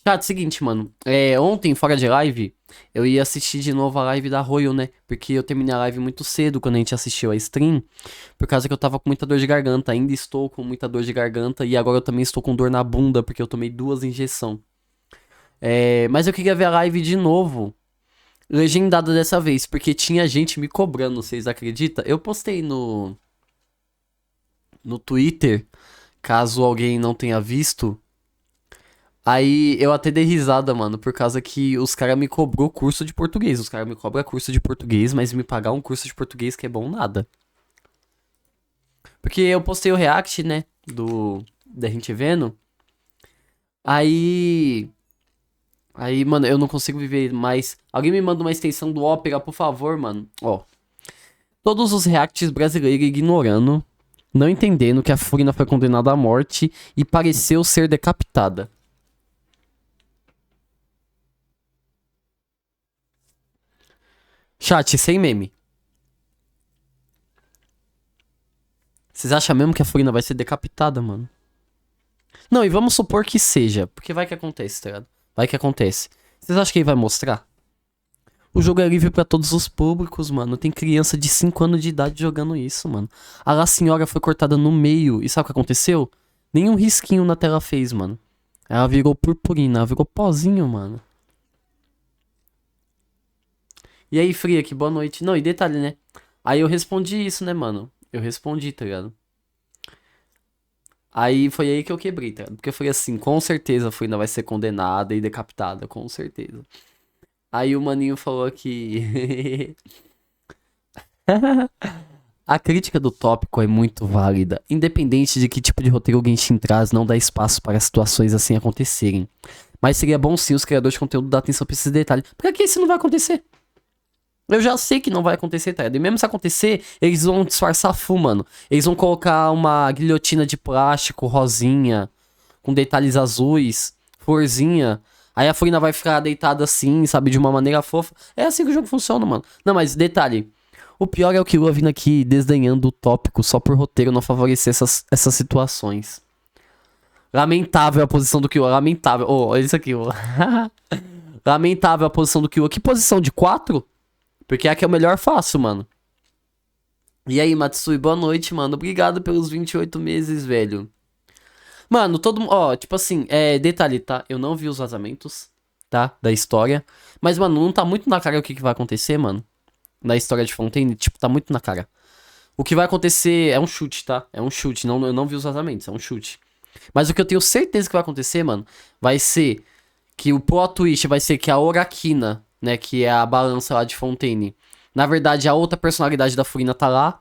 Chat, seguinte, mano. Ontem, fora de live, eu ia assistir de novo a live da Royal, né? Porque eu terminei a live muito cedo quando a gente assistiu a stream. Por causa que eu tava com muita dor de garganta. Ainda estou com muita dor de garganta. E agora eu também estou com dor na bunda, porque eu tomei 2 injeções. Mas eu queria ver a live de novo. Legendada dessa vez, porque tinha gente me cobrando, vocês acreditam? Eu postei no Twitter, caso alguém não tenha visto. Aí eu até dei risada, mano, por causa que os caras me cobrou curso de português. Os caras me cobram curso de português, mas me pagar um curso de português que é bom nada. Porque eu postei o react, né, da gente vendo. Aí, mano, eu não consigo viver mais. Alguém me manda uma extensão do Opera, por favor, mano. Ó, todos os reacts brasileiros ignorando, não entendendo que a Furina foi condenada à morte e pareceu ser decapitada. Chat, sem meme. Vocês acham mesmo que a Furina vai ser decapitada, mano? Não, e vamos supor que seja, porque vai que acontece, tá ligado? Vai que acontece. Vocês acham que ele vai mostrar? O jogo é livre pra todos os públicos, mano. Tem criança de 5 anos de idade jogando isso, mano. A La Senhora foi cortada no meio. E sabe o que aconteceu? Nenhum risquinho na tela fez, mano. Ela virou purpurina, ela virou pozinho, mano. E aí, Fria, que boa noite. Não, e detalhe, né? Aí eu respondi isso, né, mano? Eu respondi, tá ligado? Aí foi aí que eu quebrei, tá ligado? Porque eu falei assim, com certeza a Furina vai ser condenada e decapitada, com certeza. Aí o maninho falou que a crítica do tópico é muito válida, independente de que tipo de roteiro o Genshin traz, não dá espaço para situações assim acontecerem. Mas seria bom sim os criadores de conteúdo dar atenção pra esses detalhes. Pra que isso não vai acontecer? Eu já sei que não vai acontecer, tá ligado? E mesmo se acontecer, eles vão disfarçar full, mano. Eles vão colocar uma guilhotina de plástico rosinha, com detalhes azuis, florzinha. Aí a Furina vai ficar deitada assim, sabe, de uma maneira fofa. É assim que o jogo funciona, mano. Não, mas detalhe. O pior é o Killua vindo aqui desdenhando o tópico só por roteiro não favorecer essas situações. Lamentável a posição do Killua, lamentável. Oh, olha isso aqui, ó. Lamentável a posição do Killua. Que posição? De 4? Porque aqui é o melhor fácil, mano. E aí, Matsui, boa noite, mano. Obrigado pelos 28 meses, velho. Mano, todo mundo. Ó, tipo assim, detalhe, tá? Eu não vi os vazamentos, tá? Da história. Mas, mano, não tá muito na cara o que vai acontecer, mano. Na história de Fontaine, tipo, tá muito na cara. O que vai acontecer é um chute, tá? É um chute. Não, eu não vi os vazamentos, é um chute. Mas o que eu tenho certeza que vai acontecer, mano, vai ser que o plot twist vai ser que a Orakina, né, que é a balança lá de Fontaine, na verdade a outra personalidade da Furina tá lá.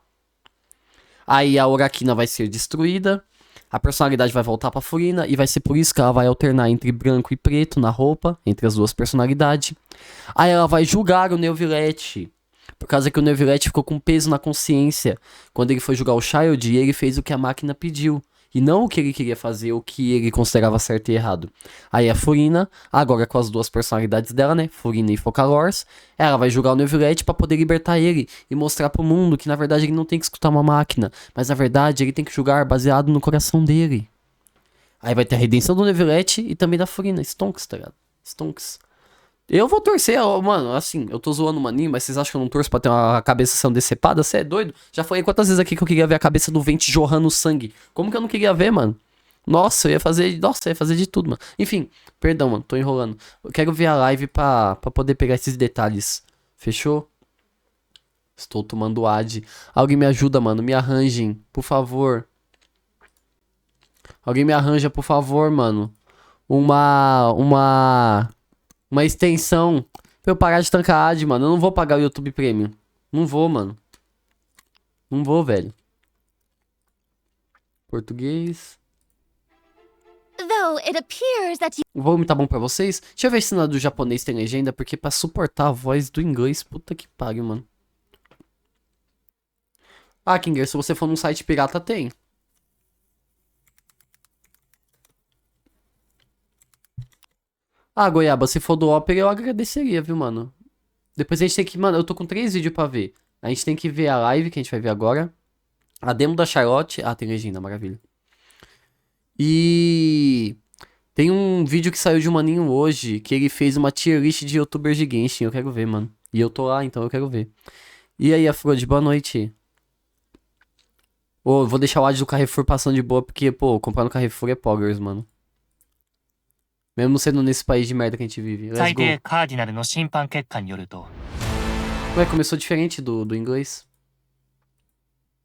Aí a Orakina vai ser destruída, a personalidade vai voltar pra Furina e vai ser por isso que ela vai alternar entre branco e preto na roupa, entre as duas personalidades. Aí ela vai julgar o Neuvillette, por causa que o Neuvillette ficou com peso na consciência quando ele foi julgar o Child e ele fez o que a máquina pediu. E não o que ele queria fazer, o que ele considerava certo e errado. Aí a Furina, agora com as duas personalidades dela, né? Furina e Focalors, ela vai julgar o Neuvillette pra poder libertar ele e mostrar pro mundo que na verdade ele não tem que escutar uma máquina, mas na verdade ele tem que julgar baseado no coração dele. Aí vai ter a redenção do Neuvillette e também da Furina. Stonks, tá ligado? Stonks. Eu vou torcer, mano, assim, eu tô zoando o maninho, mas vocês acham que eu não torço pra ter uma cabeça sendo decepada? Você é doido? Já falei quantas vezes aqui que eu queria ver a cabeça do Vente jorrando sangue. Como que eu não queria ver, mano? Nossa, eu ia fazer de tudo, mano. Enfim, perdão, mano, tô enrolando. Eu quero ver a live pra poder pegar esses detalhes. Fechou? Estou tomando ad. Alguém me ajuda, mano, me arranjem, por favor. Alguém me arranja, por favor, mano. Uma extensão pra eu parar de tancar ad, mano. Eu não vou pagar o YouTube Premium. Não vou, mano. Não vou, velho. Português. Though it appears that you... O volume tá bom pra vocês? Deixa eu ver se na do japonês tem legenda, porque pra suportar a voz do inglês, puta que pariu, mano. Ah, Kinger, se você for num site pirata, tem. Ah, Goiaba, se for do Opera, eu agradeceria, viu, mano? Depois a gente tem que... Mano, eu tô com 3 vídeos pra ver. A gente tem que ver a live, que a gente vai ver agora. A demo da Charlotte. Ah, tem legenda, maravilha. E... Tem um vídeo que saiu de um maninho hoje, que ele fez uma tier list de youtubers de Genshin. Eu quero ver, mano. E eu tô lá, então eu quero ver. E aí, Afrod, boa noite. Ô, vou deixar o ad do Carrefour passando de boa, porque, pô, comprar no Carrefour é poggers, mano. Mesmo sendo nesse país de merda que a gente vive. Let's go. Ué, começou diferente do inglês.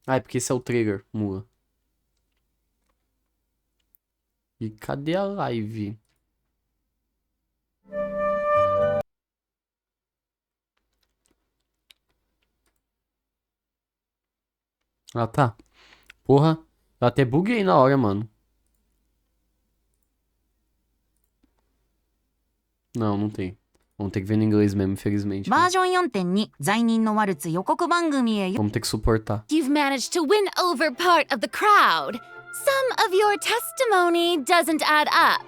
Ah, é porque esse é o trigger, mula. E cadê a live? Ah, tá. Porra, eu até buguei na hora, mano. Não, não tem. Vamos ter que ver no inglês mesmo, infelizmente. バージョン 4.2 罪人のワルツ予告番組へ Vamos ter que suportar. You've managed to win over part of the crowd. Some of your testimony doesn't add up.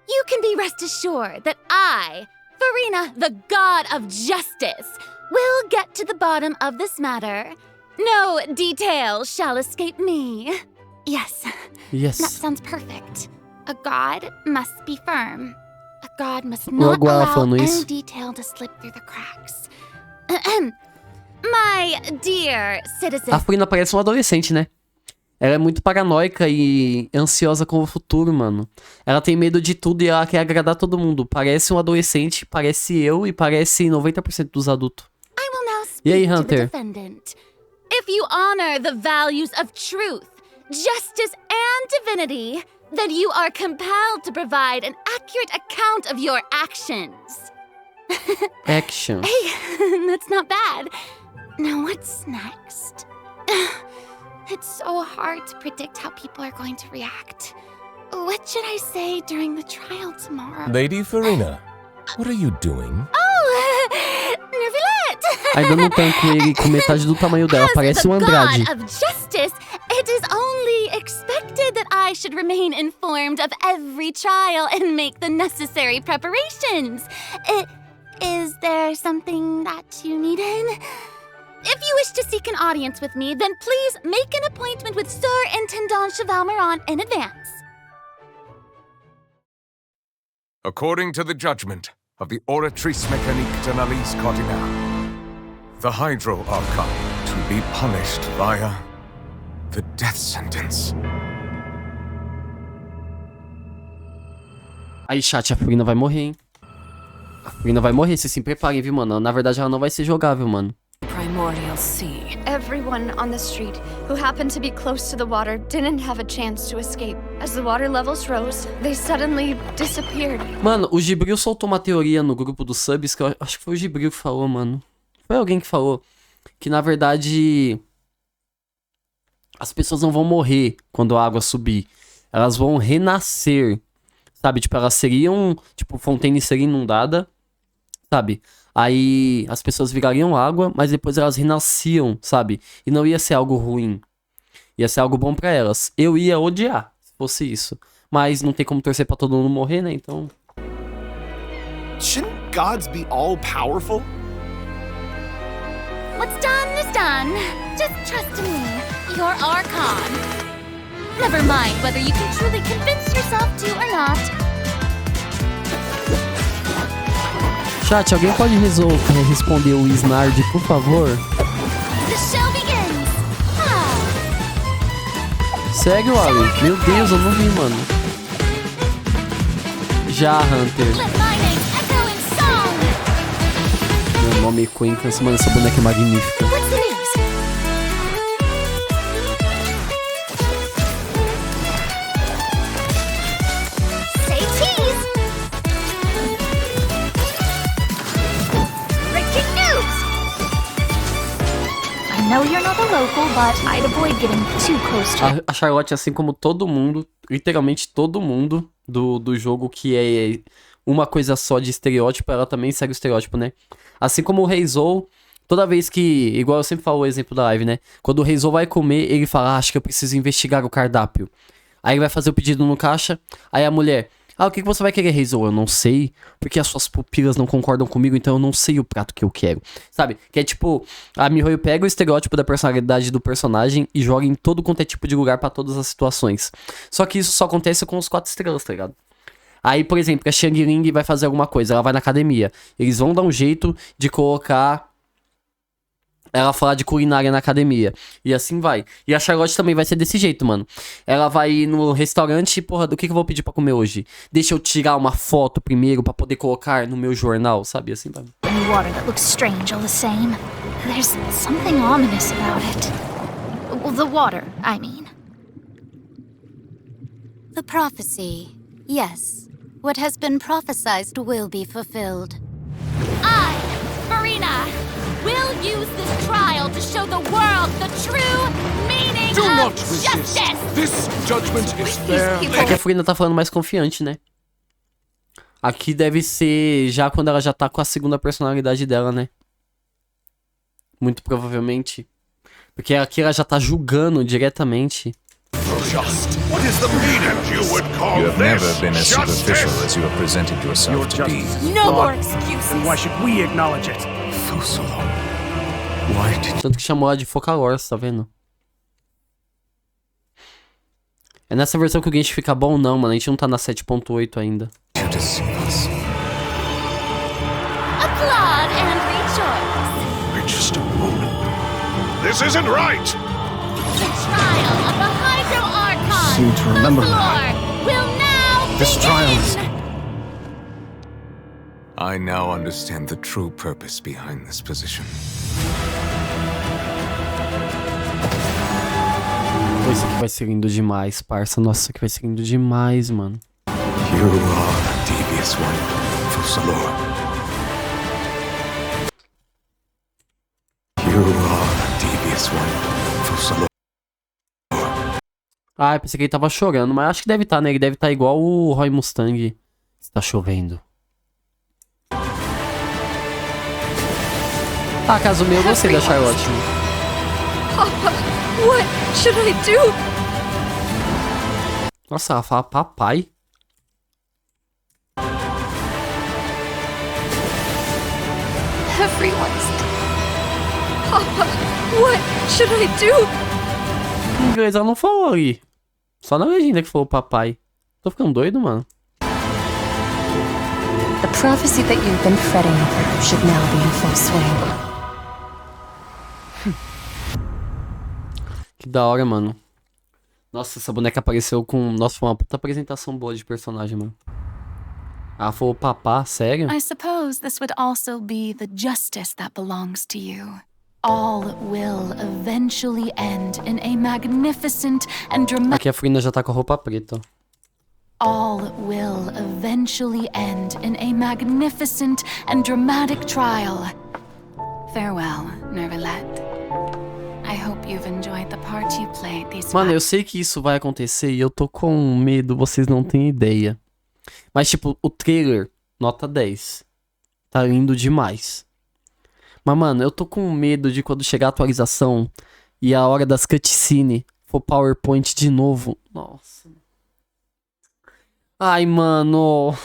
You can be rest assured that I, Farina, the god of justice, will get to the bottom of this matter. No detail shall escape me. Yes, Yes. that sounds perfect. A god must be firm. A god must Logo not ela allow falando any isso. detail to slip through the cracks. My dear citizen. A Furina parece um adolescente, né? Ela é muito paranoica e ansiosa com o futuro, mano. Ela tem medo de tudo e ela quer agradar todo mundo. Parece um adolescente, parece eu e parece 90% dos adultos. I will now E aí, speak to the Hunter? defendant. If you honor the values of truth, justice, and divinity, then you are compelled to provide an accurate account of your actions. Action. Hey, that's not bad. Now what's next? It's so hard to predict how people are going to react. What should I say during the trial tomorrow? Lady Farina, what are you doing? Oh, Nervilette! Ainda não tanco ele com metade do tamanho dela. As Parece the um Andrade. god of justice, it is only expected that I should remain informed of every trial and make the necessary preparations. Is there something that you needed? If you wish to seek an audience with me, then please make an appointment with Sir Intendant Chevalmeron in advance. According to the judgment of the Oratrice Mécanique d'Analyse Cardinale, the Hydro Archon to be punished via the death sentence. Aí, chat, a Furina vai morrer, hein? A Furina vai morrer, vocês se preparem, viu, mano? Na verdade, ela não vai ser jogável, mano. Primordial Sea. Everyone on the street who happened to be close to the water didn't have a chance to escape. As the water levels rose, they suddenly disappeared. Mano, o Gibril soltou uma teoria no grupo dos subs, que eu acho que foi o Gibril que falou, mano. Foi alguém que falou que, na verdade, as pessoas não vão morrer quando a água subir. Elas vão renascer, sabe? Tipo, elas seriam... Tipo, Fontaine seria inundada, sabe? Aí as pessoas virariam água, mas depois elas renasciam, sabe? E não ia ser algo ruim. Ia ser algo bom pra elas. Eu ia odiar se fosse isso. Mas não tem como torcer pra todo mundo morrer, né? Então... Shouldn't gods be all powerful? What's done is done. Just trust in me, your Archon. Never mind whether you can truly convince yourself to or not. Chat, alguém pode responder o Snard, por favor? The show begins. Sério, Ali? Meu Deus, eu não vi, mano. Já, Hunter. Let my name echo in song. Meu nome é Quinkans, mano, essa boneca é magnífica. What's the news? Say cheese. Breaking news. I know you're not a local, but I'd avoid getting too close to A Charlotte, assim como todo mundo, literalmente todo mundo do jogo que é uma coisa só de estereótipo, ela também segue o estereótipo, né? Assim como o Reizou, toda vez que, igual eu sempre falo o exemplo da live, né? Quando o Reizou vai comer, ele fala, acho que eu preciso investigar o cardápio. Aí ele vai fazer o pedido no caixa, aí a mulher, o que você vai querer, Reizou? Eu não sei, porque as suas pupilas não concordam comigo, então eu não sei o prato que eu quero. Sabe? Que é tipo, a Mihoyo pega o estereótipo da personalidade do personagem e joga em todo quanto é tipo de lugar pra todas as situações. Só que isso só acontece com os 4 estrelas, tá ligado? Aí, por exemplo, a Xiang Ling vai fazer alguma coisa, ela vai na academia. Eles vão dar um jeito de colocar ela falar de culinária na academia. E assim vai. E a Charlotte também vai ser desse jeito, mano. Ela vai ir no restaurante, porra, do que eu vou pedir pra comer hoje? Deixa eu tirar uma foto primeiro pra poder colocar no meu jornal, sabe? Assim vai. Water that looks strange all the same. There's something ominous about it. Well, the water, I mean. The prophecy. Yes. What has been prophesized will be fulfilled. I, Marina, will use this trial to show the world the true meaning Do not of resist. justice! This judgment is fair. É que a Furina tá falando mais confiante, né? Aqui deve ser já quando ela já tá com a segunda personalidade dela, né? Muito provavelmente. Porque aqui ela já tá julgando diretamente. Just. What is the meaning you would call You have never this? been as superficial as you have presented yourself to be. No more excuses. Then why should we acknowledge it? Why did Tanto que chamou ela de Focalors, tá vendo? É nessa versão que o Genshin fica bom, não, mano. A gente não tá na 7.8 ainda. you deceive us? Applaud and rejoice! Wait just a moment. This isn't right! The trial of the Hydro Archon! Seem to remember the that. floor will now This begin! trial is- I now understand the true purpose behind this position. Pô, isso aqui vai ser lindo demais, parça. Nossa, isso aqui vai ser lindo demais, mano. You are a devious one, Fussalor. You are a devious one, Fussalor. Ah, eu pensei que ele tava chorando, mas acho que deve estar, né? Ele deve estar igual o Roy Mustang. Está chovendo. Ah, caso meu, eu gostei da Charlotte. What should I do? Nossa, ela fala papai. Everyone's. Papa, what should I do? Em inglês ela não falou ali. Só na legenda que falou papai. Tô ficando doido, mano. The prophecy that you've been fretting over should now be in full swing. Que da hora, mano. Nossa, essa boneca apareceu com... Nossa, foi uma puta apresentação boa de personagem, mano. Ela falou papá, sério? I suppose this would also be the justice that belongs to you. All will eventually end in a magnificent and dramatic. Aqui a Furina já tá com a roupa preta, ó. All will eventually end in a magnificent and dramatic trial. Farewell, Nervalette. I hope you've enjoyed the part you played these Mano, eu sei que isso vai acontecer e eu tô com medo, vocês não têm ideia. Mas, tipo, o trailer, nota 10. Tá lindo demais. Mas, mano, eu tô com medo de quando chegar a atualização e a hora das cutscenes for PowerPoint de novo. Nossa. Ai, mano.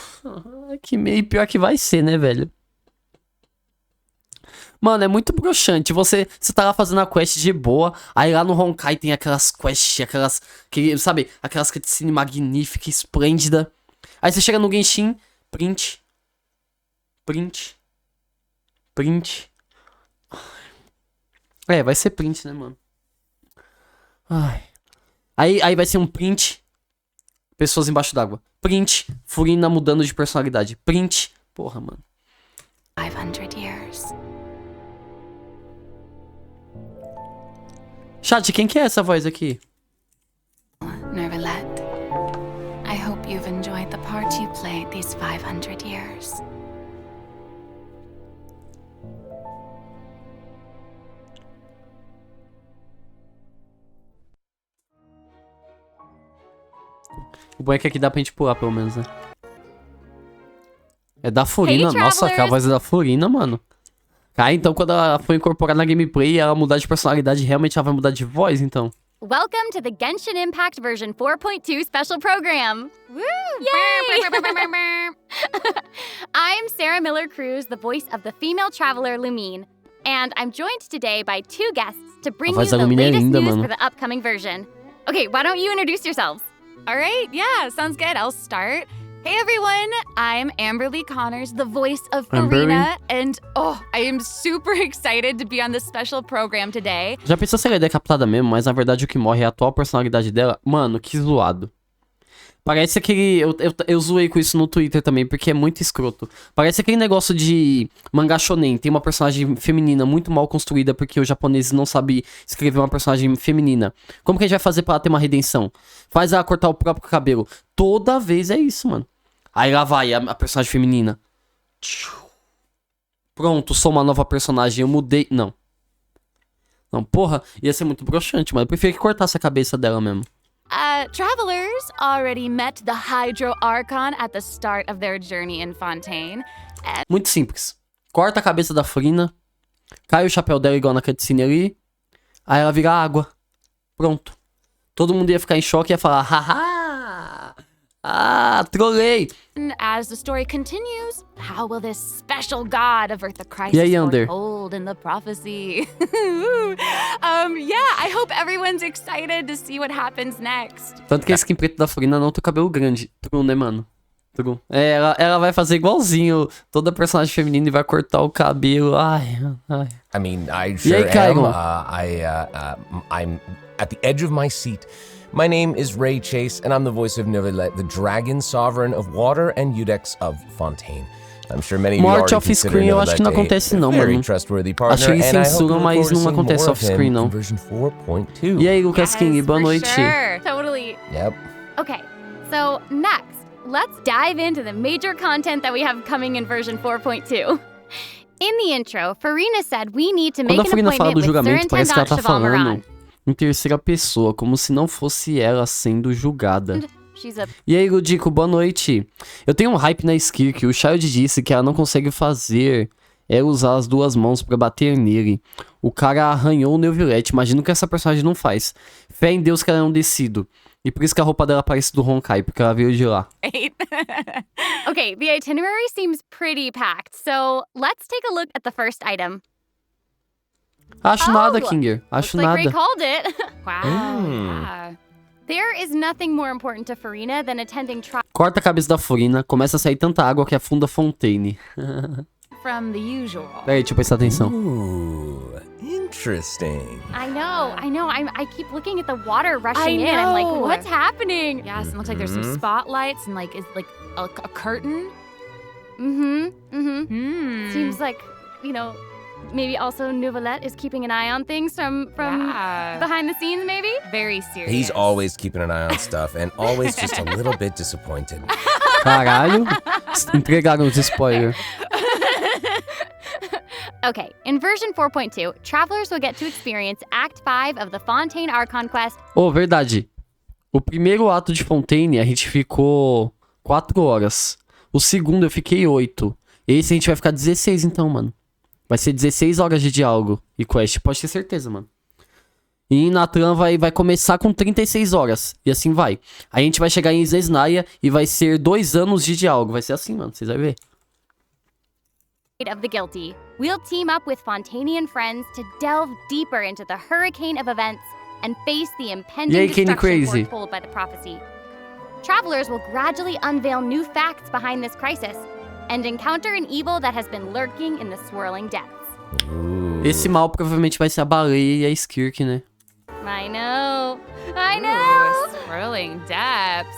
Que meio pior que vai ser, né, velho? Mano, é muito broxante. Você tá lá fazendo a quest de boa, aí lá no Honkai tem aquelas quests, sabe? Aquelas cutscenes magníficas, esplêndida. Aí você chega no Genshin, print. É, vai ser print, né, mano? Ai. Aí vai ser um print. Pessoas embaixo d'água. Print. Furina mudando de personalidade. Print. Porra, mano. 500 years. Chat, quem que é essa voz aqui? Nervalette. I hope you've enjoyed the part you played these 500 years. O bom é que aqui dá pra gente pular, pelo menos, né? É da Furina. Nossa, que a voz é da Furina, mano. Ah, então quando ela for incorporada na gameplay e ela mudar de personalidade, realmente ela vai mudar de voz, então. Welcome to the Genshin Impact version 4.2 special program. Woo! Yay! I'm Sarah Miller Cruz, the voice of the female traveler Lumine, and I'm joined today by two guests to bring you the latest news for the upcoming version. Okay, why don't you introduce yourselves? All right, yeah, sounds good. I'll start. Hey everyone, I'm Amberly Connors, the voice of Amberly? Farina, and I am super excited to be on this special program today. Já pensou se ela é decapitada mesmo, mas na verdade o que morre é a atual personalidade dela? Mano, que zoado. Parece aquele... Eu zoei com isso no Twitter também, porque é muito escroto. Parece aquele negócio de mangá shonen. Tem uma personagem feminina muito mal construída, porque os japoneses não sabem escrever uma personagem feminina. Como que a gente vai fazer pra ela ter uma redenção? Faz ela cortar o próprio cabelo. Toda vez é isso, mano. Aí lá vai a personagem feminina. Pronto, sou uma nova personagem. Eu mudei... Não, porra. Ia ser muito broxante, mano. Eu prefiro que cortasse a cabeça dela mesmo. Travelers already met the Hydro Archon at the start of their journey in Fontaine. Muito simples. Corta a cabeça da Frina. Cai o chapéu dela igual na cutscene ali. Aí ela vira água. Pronto. Todo mundo ia ficar em choque e ia falar: haha! Ah, trolei! As the story continues, how will this special god avert the crisis E aí, Ander? foretold in the prophecy? Yeah, I hope everyone's excited to see what happens next. Tanto que a skin preta da Frina não tem o cabelo grande. True, né, mano? True. É, ela vai fazer igualzinho toda personagem feminina e vai cortar o cabelo. Ai. I mean, I E sure aí, am. Kyron? I'm at the edge of my seat. My name is Ray Chase, and I'm the voice of Novelet, the dragon sovereign of water and Eudex of Fontaine. I'm sure many of you Morte already off-screen consider eu acho que não Novelet acontece a não, very mano. trustworthy partner, Acho que eles and I hope censuram, you look mas forward to não seeing acontece more of off-screen, him não. in version 4.2. E aí, Lucas King, boa noite. Sure, totally. Yep. Okay, so next, let's dive into the major content that we have coming in version 4.2. In the intro, Farina said we need to make Quando a an Frina fala appointment do with julgamento, parece que ela tá Surintendant falando em terceira pessoa, como se não fosse ela sendo julgada. She's a E aí, Ludico, boa noite. Eu tenho um hype na Skirk. O Child disse que ela não consegue fazer é usar as duas mãos pra bater nele. O cara arranhou o Neuvillette. Imagino que essa personagem não faz. Fé em Deus que ela é um descido. E por isso que a roupa dela parece do Honkai, porque ela veio de lá. Okay, the itinerary seems pretty packed, so let's take a look at the first item. Acho nada, Kinger. Acho Looks like nada. Ray called it. Wow. Yeah. There is nothing more important to Farina than attending trials Corta a cabeça da Frina. Começa a sair tanta água que afunda Fontaine. From the usual. Peraí, deixa eu prestar atenção. Ooh, interesting. I know. I keep looking at the water rushing I in. I'm like, know. what's happening? Yes, and it looks like there's some spotlights and like, is like a curtain. Seems like, maybe also Nouvellette is keeping an eye on things from behind the scenes, maybe? Very serious. He's always keeping an eye on stuff and always just a little bit disappointed. Caralho. Entregaram os spoilers. Okay, in version 4.2, travelers will get to experience Act 5 of the Fontaine Archon quest. Oh, verdade. O primeiro ato de Fontaine a gente ficou 4 horas. O segundo eu fiquei 8. Esse a gente vai ficar 16 então, mano. Vai ser 16 horas de diálogo e quest, pode ter certeza, mano. E Natran vai começar com 36 horas. E assim vai. Aí a gente vai chegar em Zesnaya e vai ser 2 anos de diálogo. Vai ser assim, mano. Vocês vão ver. Of the guilty, we'll team up with Fontainian friends to delve deeper into the hurricane of events and face the impending Yay, Kenny destruction Crazy. foretold by the prophecy. Travelers will gradually unveil new facts behind this crisis and encounter an evil that has been lurking in the swirling depths. Esse mal provavelmente vai ser a baleia e a Skirk, né? I know. Swirling depths.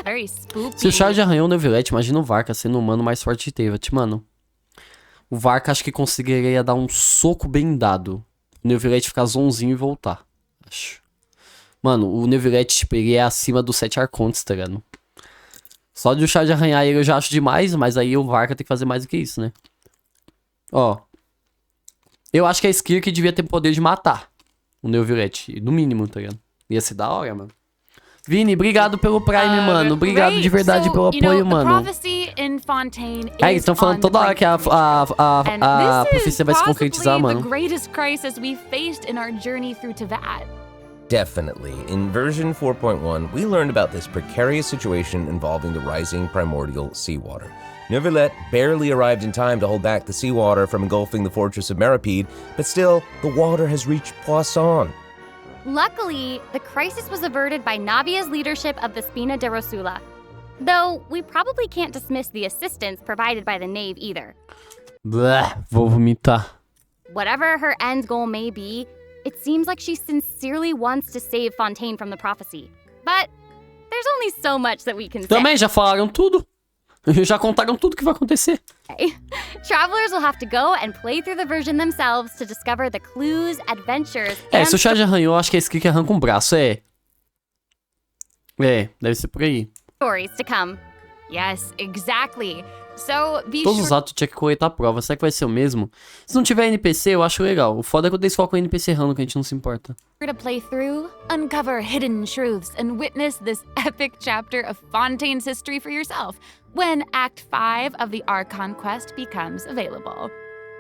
Very spooky. Se o Charge arranhou o Neuvillette, imagina o Varka sendo o humano mais forte de Tevat, mano. O Varka acho que conseguiria dar um soco bem dado. O Neuvillette ficar zonzinho e voltar. Acho. Mano, o Neuvillette, tipo, ele é acima dos 7 Arcontes, tá ligado? Só de o Charge arranhar ele eu já acho demais, mas aí o Varka tem que fazer mais do que isso, né? Ó. Eu acho que a Skirk devia ter poder de matar o Neuvillette, no mínimo, tá ligado? Ia ser da hora, mano. Vini, obrigado pelo Prime, mano. Obrigado de verdade pelo apoio, mano. É, eles estão falando toda hora que a profecia vai se concretizar, mano. Definitely. In version 4.1, we learned about this precarious situation involving the rising primordial seawater. Neuvillette barely arrived in time to hold back the seawater from engulfing the fortress of Meripede, but still, the water has reached Poisson. Luckily, the crisis was averted by Navia's leadership of the Spina de Rosula. Though we probably can't dismiss the assistance provided by the knave either. Bleh, vou vomitar. Whatever her end goal may be, it seems like she sincerely wants to save Fontaine from the prophecy. But there's only so much that we can say. Também já falaram tudo. Já contaram tudo que vai acontecer. Travelers will have to go and play through the version themselves to discover the clues, adventures, Se o Charge arranhou, acho que é esse aqui que arranca um braço, deve ser por aí. Stories to come. Yes, exactly. So be Todos sure... os atos tinha que coletar a prova. Será que vai ser o mesmo? Se não tiver NPC, eu acho legal. O foda é quando eles colocam NPC errando, que a gente não se importa. to play through, uncover hidden truths, and witness this epic chapter of Fontaine's history for yourself when Act 5 of the Archon quest becomes available.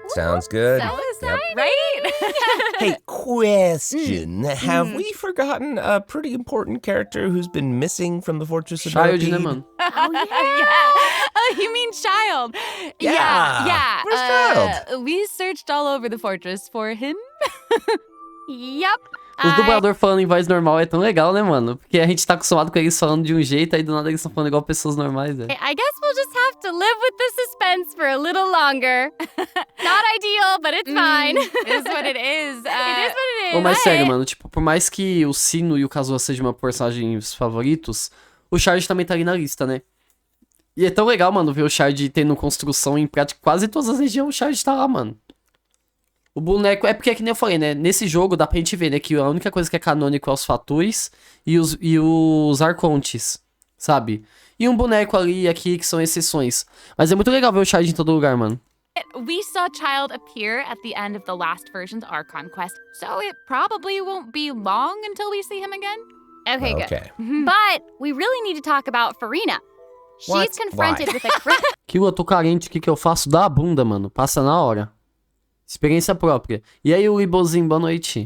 Sounds good. So exciting, right? Hey, question. Have we forgotten a pretty important character who's been missing from the Fortress of Child, né, Merpeed? mano? Oh, yeah. Oh, you mean Child? Yeah. Where's Child? We searched all over the fortress for him. Yep. Os dubladores falando em voz normal é tão legal, né, mano? Porque a gente tá acostumado com eles falando de um jeito, aí do nada eles estão falando igual pessoas normais, I guess we'll just have to live with the suspense for a little longer. Not ideal, but it's fine. It is what it is. It is what it is. Ô, mas sério, mano, tipo, por mais que o Sino e o Kazuha sejam meus personagens favoritos, o Charge também tá ali na lista, né? E é tão legal, mano, ver o Charge tendo construção em prática quase todas as regiões, o Charge tá lá, mano. O boneco, é porque é que nem eu falei, né? Nesse jogo dá pra gente ver, né? Que a única coisa que é canônico é os Fatui e os Arcontes, sabe? E um boneco ali e aqui que são exceções. Mas é muito legal ver o Charge em todo lugar, mano. We saw Child appear at the end of the last version's Archon quest, so it probably won't be long until we see him again. Okay, good. Okay. But we really need to talk about Farina. She's What? confronted Why? with a Kilo, eu tô carente, o que eu faço? Dá a bunda, mano. Passa na hora. Experiência própria. E aí, o Ibozinho, boa noite.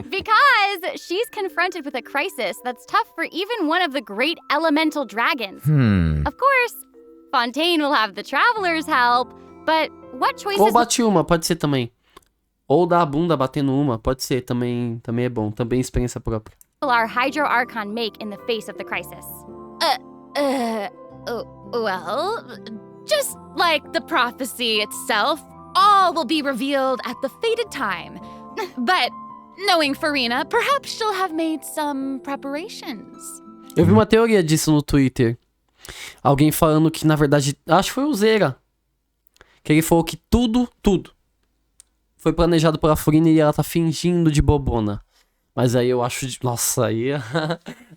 because she's confronted with a crisis that's tough for even one of the great elemental dragons. Of course, Fontaine will have the travelers' help, but what choices... Ou bate uma, pode ser também. Ou dá a bunda batendo uma, pode ser, também é bom. Também experiência própria. will our Hydro Archon make in the face of the crisis? Well, just like the prophecy itself, all will be revealed at the fated time. But knowing Farina, perhaps she'll have made some preparations. Eu vi uma teoria disso no Twitter. Alguém falando que, na verdade, acho que foi o Zera. Que ele falou que tudo foi planejado pela Farina e ela tá fingindo de bobona. Mas aí eu acho... Nossa,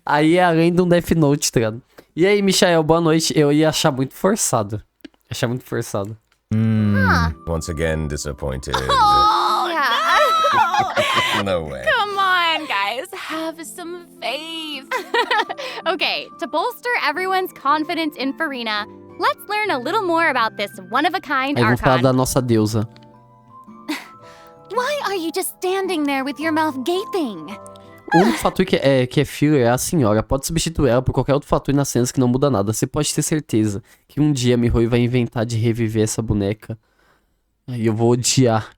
aí é além de um Death Note, tá ligado? E aí, Michael, boa noite. Eu ia achar muito forçado. Once again, disappointed. Oh, No way. Come on, guys, have some faith. Okay, to bolster everyone's confidence in Farina, let's learn a little more about this one-of-a-kind Aí vamos falar Archon. da nossa deusa. Why are you just standing there with your mouth gaping? O único fator que é filler é a senhora. Pode substituir ela por qualquer outro fator nas cenas que não muda nada. Você pode ter certeza que um dia a Mihoi vai inventar de reviver essa boneca. Aí eu vou odiar.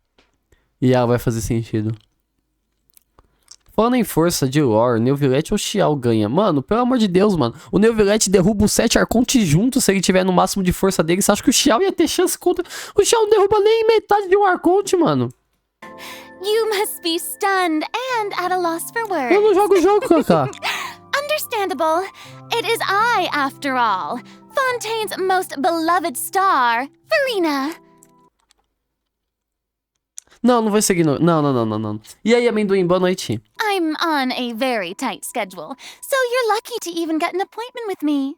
E ela vai fazer sentido. Falando em força de lore, Neuvillette ou Xiao ganha? Mano, pelo amor de Deus, mano. O Neuvillette derruba os 7 Arcontes juntos se ele tiver no máximo de força dele. Você acha que o Xiao ia ter chance contra... O Xiao não derruba nem metade de um Arconte, mano. You must be stunned and at a loss for words. Eu não jogo o jogo, Kaká. Understandable. It is I, after all. Fontaine's most beloved star, Farina. Não vai seguir. Não. E aí, amendoim, boa noite. I'm on a very tight schedule, so you're lucky to even get an appointment with me.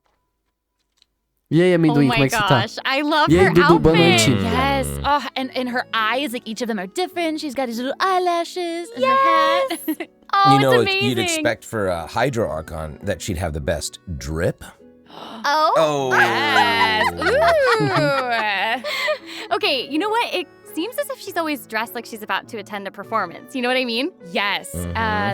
E aí, Oh amendoim, my como é que você tá? gosh, I love E aí, her Dudu, boa outfit. noite. Yes. Oh, and her eyes, like each of them are different. She's got these little eyelashes and her hat. Oh, You know, it's amazing. you'd expect for a Hydro Archon that she'd have the best drip. Oh. Yes. Ooh. Okay, you know what? It seems as if she's always dressed like she's about to attend a performance. You know what I mean? Yes,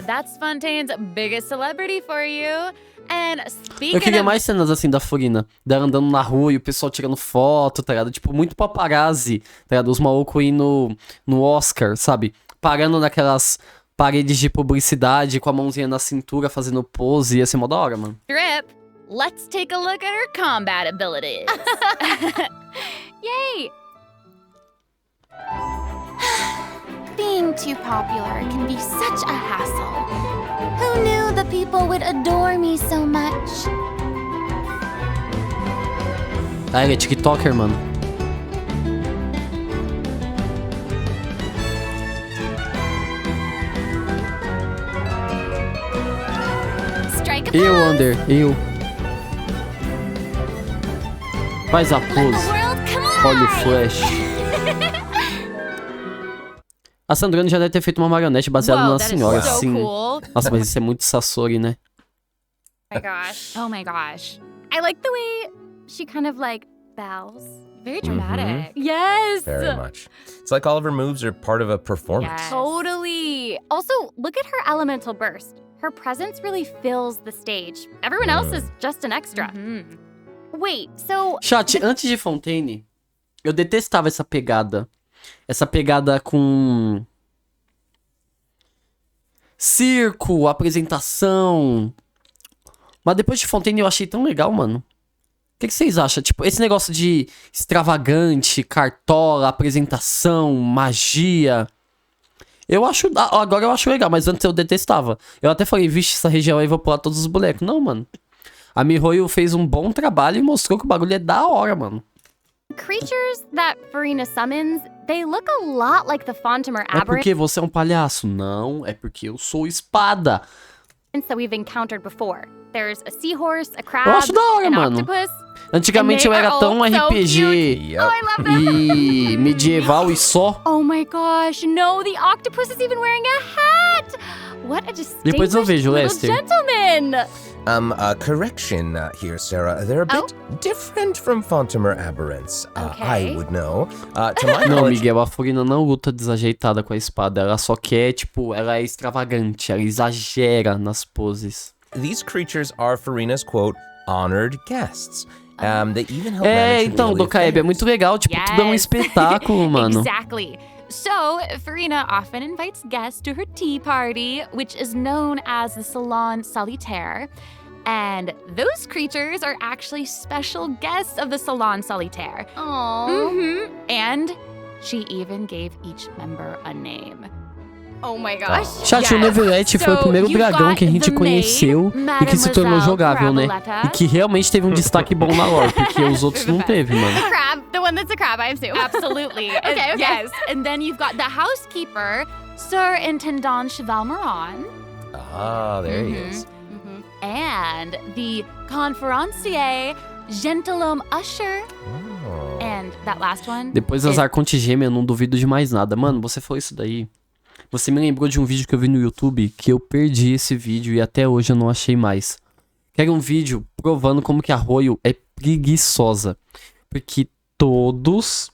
that's Fontaine's biggest celebrity for you. And Eu speaking queria of... mais cenas assim da Farina. Dela andando na rua e o pessoal tirando foto, tá ligado? Tipo, muito paparazzi, tá ligado? Os malucos indo no Oscar, sabe? Parando naquelas paredes de publicidade com a mãozinha na cintura fazendo pose. Ia ser mó da hora, mano. drip, let's take a look at her combat abilities. Yay! Being too popular can be such a hassle. Who knew the people would adore me so much? Ah, ele é TikToker, mano. Strike a Eu, pose. Under, eu. Faz a Let the pose. world come Olha o alive. flash. A Sandrani já deve ter feito uma marionete baseada Whoa, na that is senhora, so sim. cool. Nossa, mas isso é muito Sasori, né? Oh my gosh. Oh my gosh. I like the way she kind of like bows. Very dramatic. Yes. Very much. It's like all of her moves are part of a performance. Yes. Totally. Also, look at her elemental burst. Her presence really fills the stage. Everyone else is just an extra. Wait, so Chat, antes de Fontaine, eu detestava essa pegada. Essa pegada com circo, apresentação. Mas depois de Fontaine eu achei tão legal, mano. O que vocês acham? Tipo, esse negócio de extravagante, cartola, apresentação, magia. Eu acho. Agora eu acho legal, mas antes eu detestava. Eu até falei, vixe, essa região aí vou pular todos os bonecos. Não, mano. A Mihoyo fez um bom trabalho e mostrou que o bagulho é da hora, mano. creatures that Farina summons, they look a lot like the Fontaine É porque você é um palhaço. Não, é porque eu sou espada. that we've encountered before. There's a seahorse, a Eu crab, acho da hora, an mano. octopus. Antigamente eu era tão RPG e medieval e só. Oh my gosh, no, the octopus is even wearing a hat! What a Depois eu distinguished vejo, little Lester. gentleman! Correction here, Sarah. They're a bit different from Fontaine Aberrants. I would know. To my Não, knowledge, Miguel, a Furina não luta desajeitada com a espada. Ela só quer, tipo, ela é extravagante. Ela exagera nas poses. these creatures are Farina's, quote, honored guests. They even help É, manage então, daily Dokaeb, é muito legal. Tipo, tudo é um Yes. espetáculo, mano. Exactly. So, Farina often invites guests to her tea party, which is known as the Salon Solitaire. And those creatures are actually special guests of the Salon Solitaire. Aww. And she even gave each member a name. Oh my gosh. Chat, o Neverett foi o primeiro dragão que a gente conheceu e que se tornou jogável, né? E que realmente teve um destaque bom na lore, porque os outros não teve, mano. Crab, the one that's a crab, I assume. Absolutely. Okay, okay. Yes. And then you've got the housekeeper, Sir Intendant Cheval Moran. there he is. And the conferencier, Gentilhomme Usher. And that last one. Depois das Arconte Gêmea, eu não duvido de mais nada. Mano, você falou isso daí. Você me lembrou de um vídeo que eu vi no YouTube, que eu perdi esse vídeo e até hoje eu não achei mais. Que era um vídeo provando como que a Royal é preguiçosa. Porque todas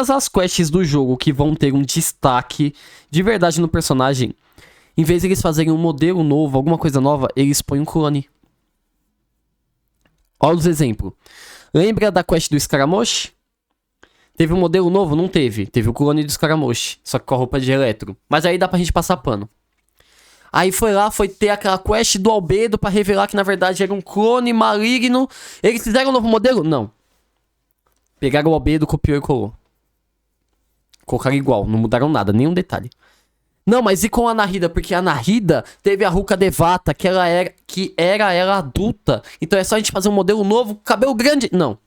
as quests do jogo que vão ter um destaque de verdade no personagem, em vez de eles fazerem um modelo novo, alguma coisa nova, eles põem um clone. Olha os exemplos. Lembra da quest do Scaramouche? Teve um modelo novo? Não teve. Teve o clone do Scaramouche, só que com a roupa de eletro. Mas aí dá pra gente passar pano. Aí foi ter aquela quest do Albedo pra revelar que na verdade era um clone maligno. Eles fizeram um novo modelo? Não. Pegaram o Albedo, copiou e colou. Colocaram igual, não mudaram nada, nenhum detalhe. Não, mas e com a Nahida? Porque a Nahida teve a Ruka Devata, que era ela adulta. Então é só a gente fazer um modelo novo com cabelo grande. Não.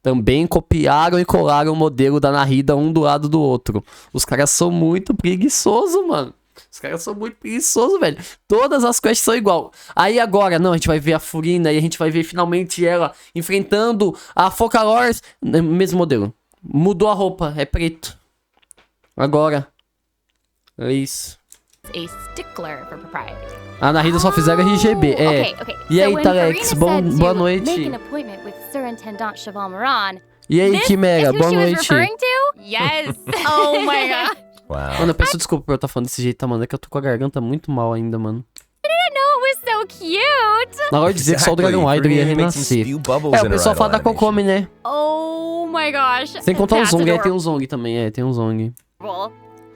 Também copiaram e colaram o modelo da Nahida um do lado do outro. Os caras são muito preguiçosos, mano. Os caras são muito preguiçosos, velho. Todas as quests são igual. Aí agora, não, a gente vai ver a Furina e a gente vai ver finalmente ela enfrentando a Focalors. Mesmo modelo. Mudou a roupa, é preto. Agora. É isso. A stickler for propriety. A Nahida só fizeram RGB, é. Okay. E aí, So when Talex, Farina said boa to noite. Make an appointment with Sir Intendant Cheval Moran. E aí, This Quimera, is who boa she was noite. referring to? Yes. Oh my god. Wow. Mano, eu peço desculpa por eu estar falando desse jeito, tá, mano? É que eu tô com a garganta muito mal ainda, mano. I didn't know it was so cute. Na hora de dizer que só o Dragon Idol ia renascer. É, o pessoal fala da Kokomi, né? Oh my gosh. Sem contar o That's Zong, adorable. tem um Zong também, tem um Zong.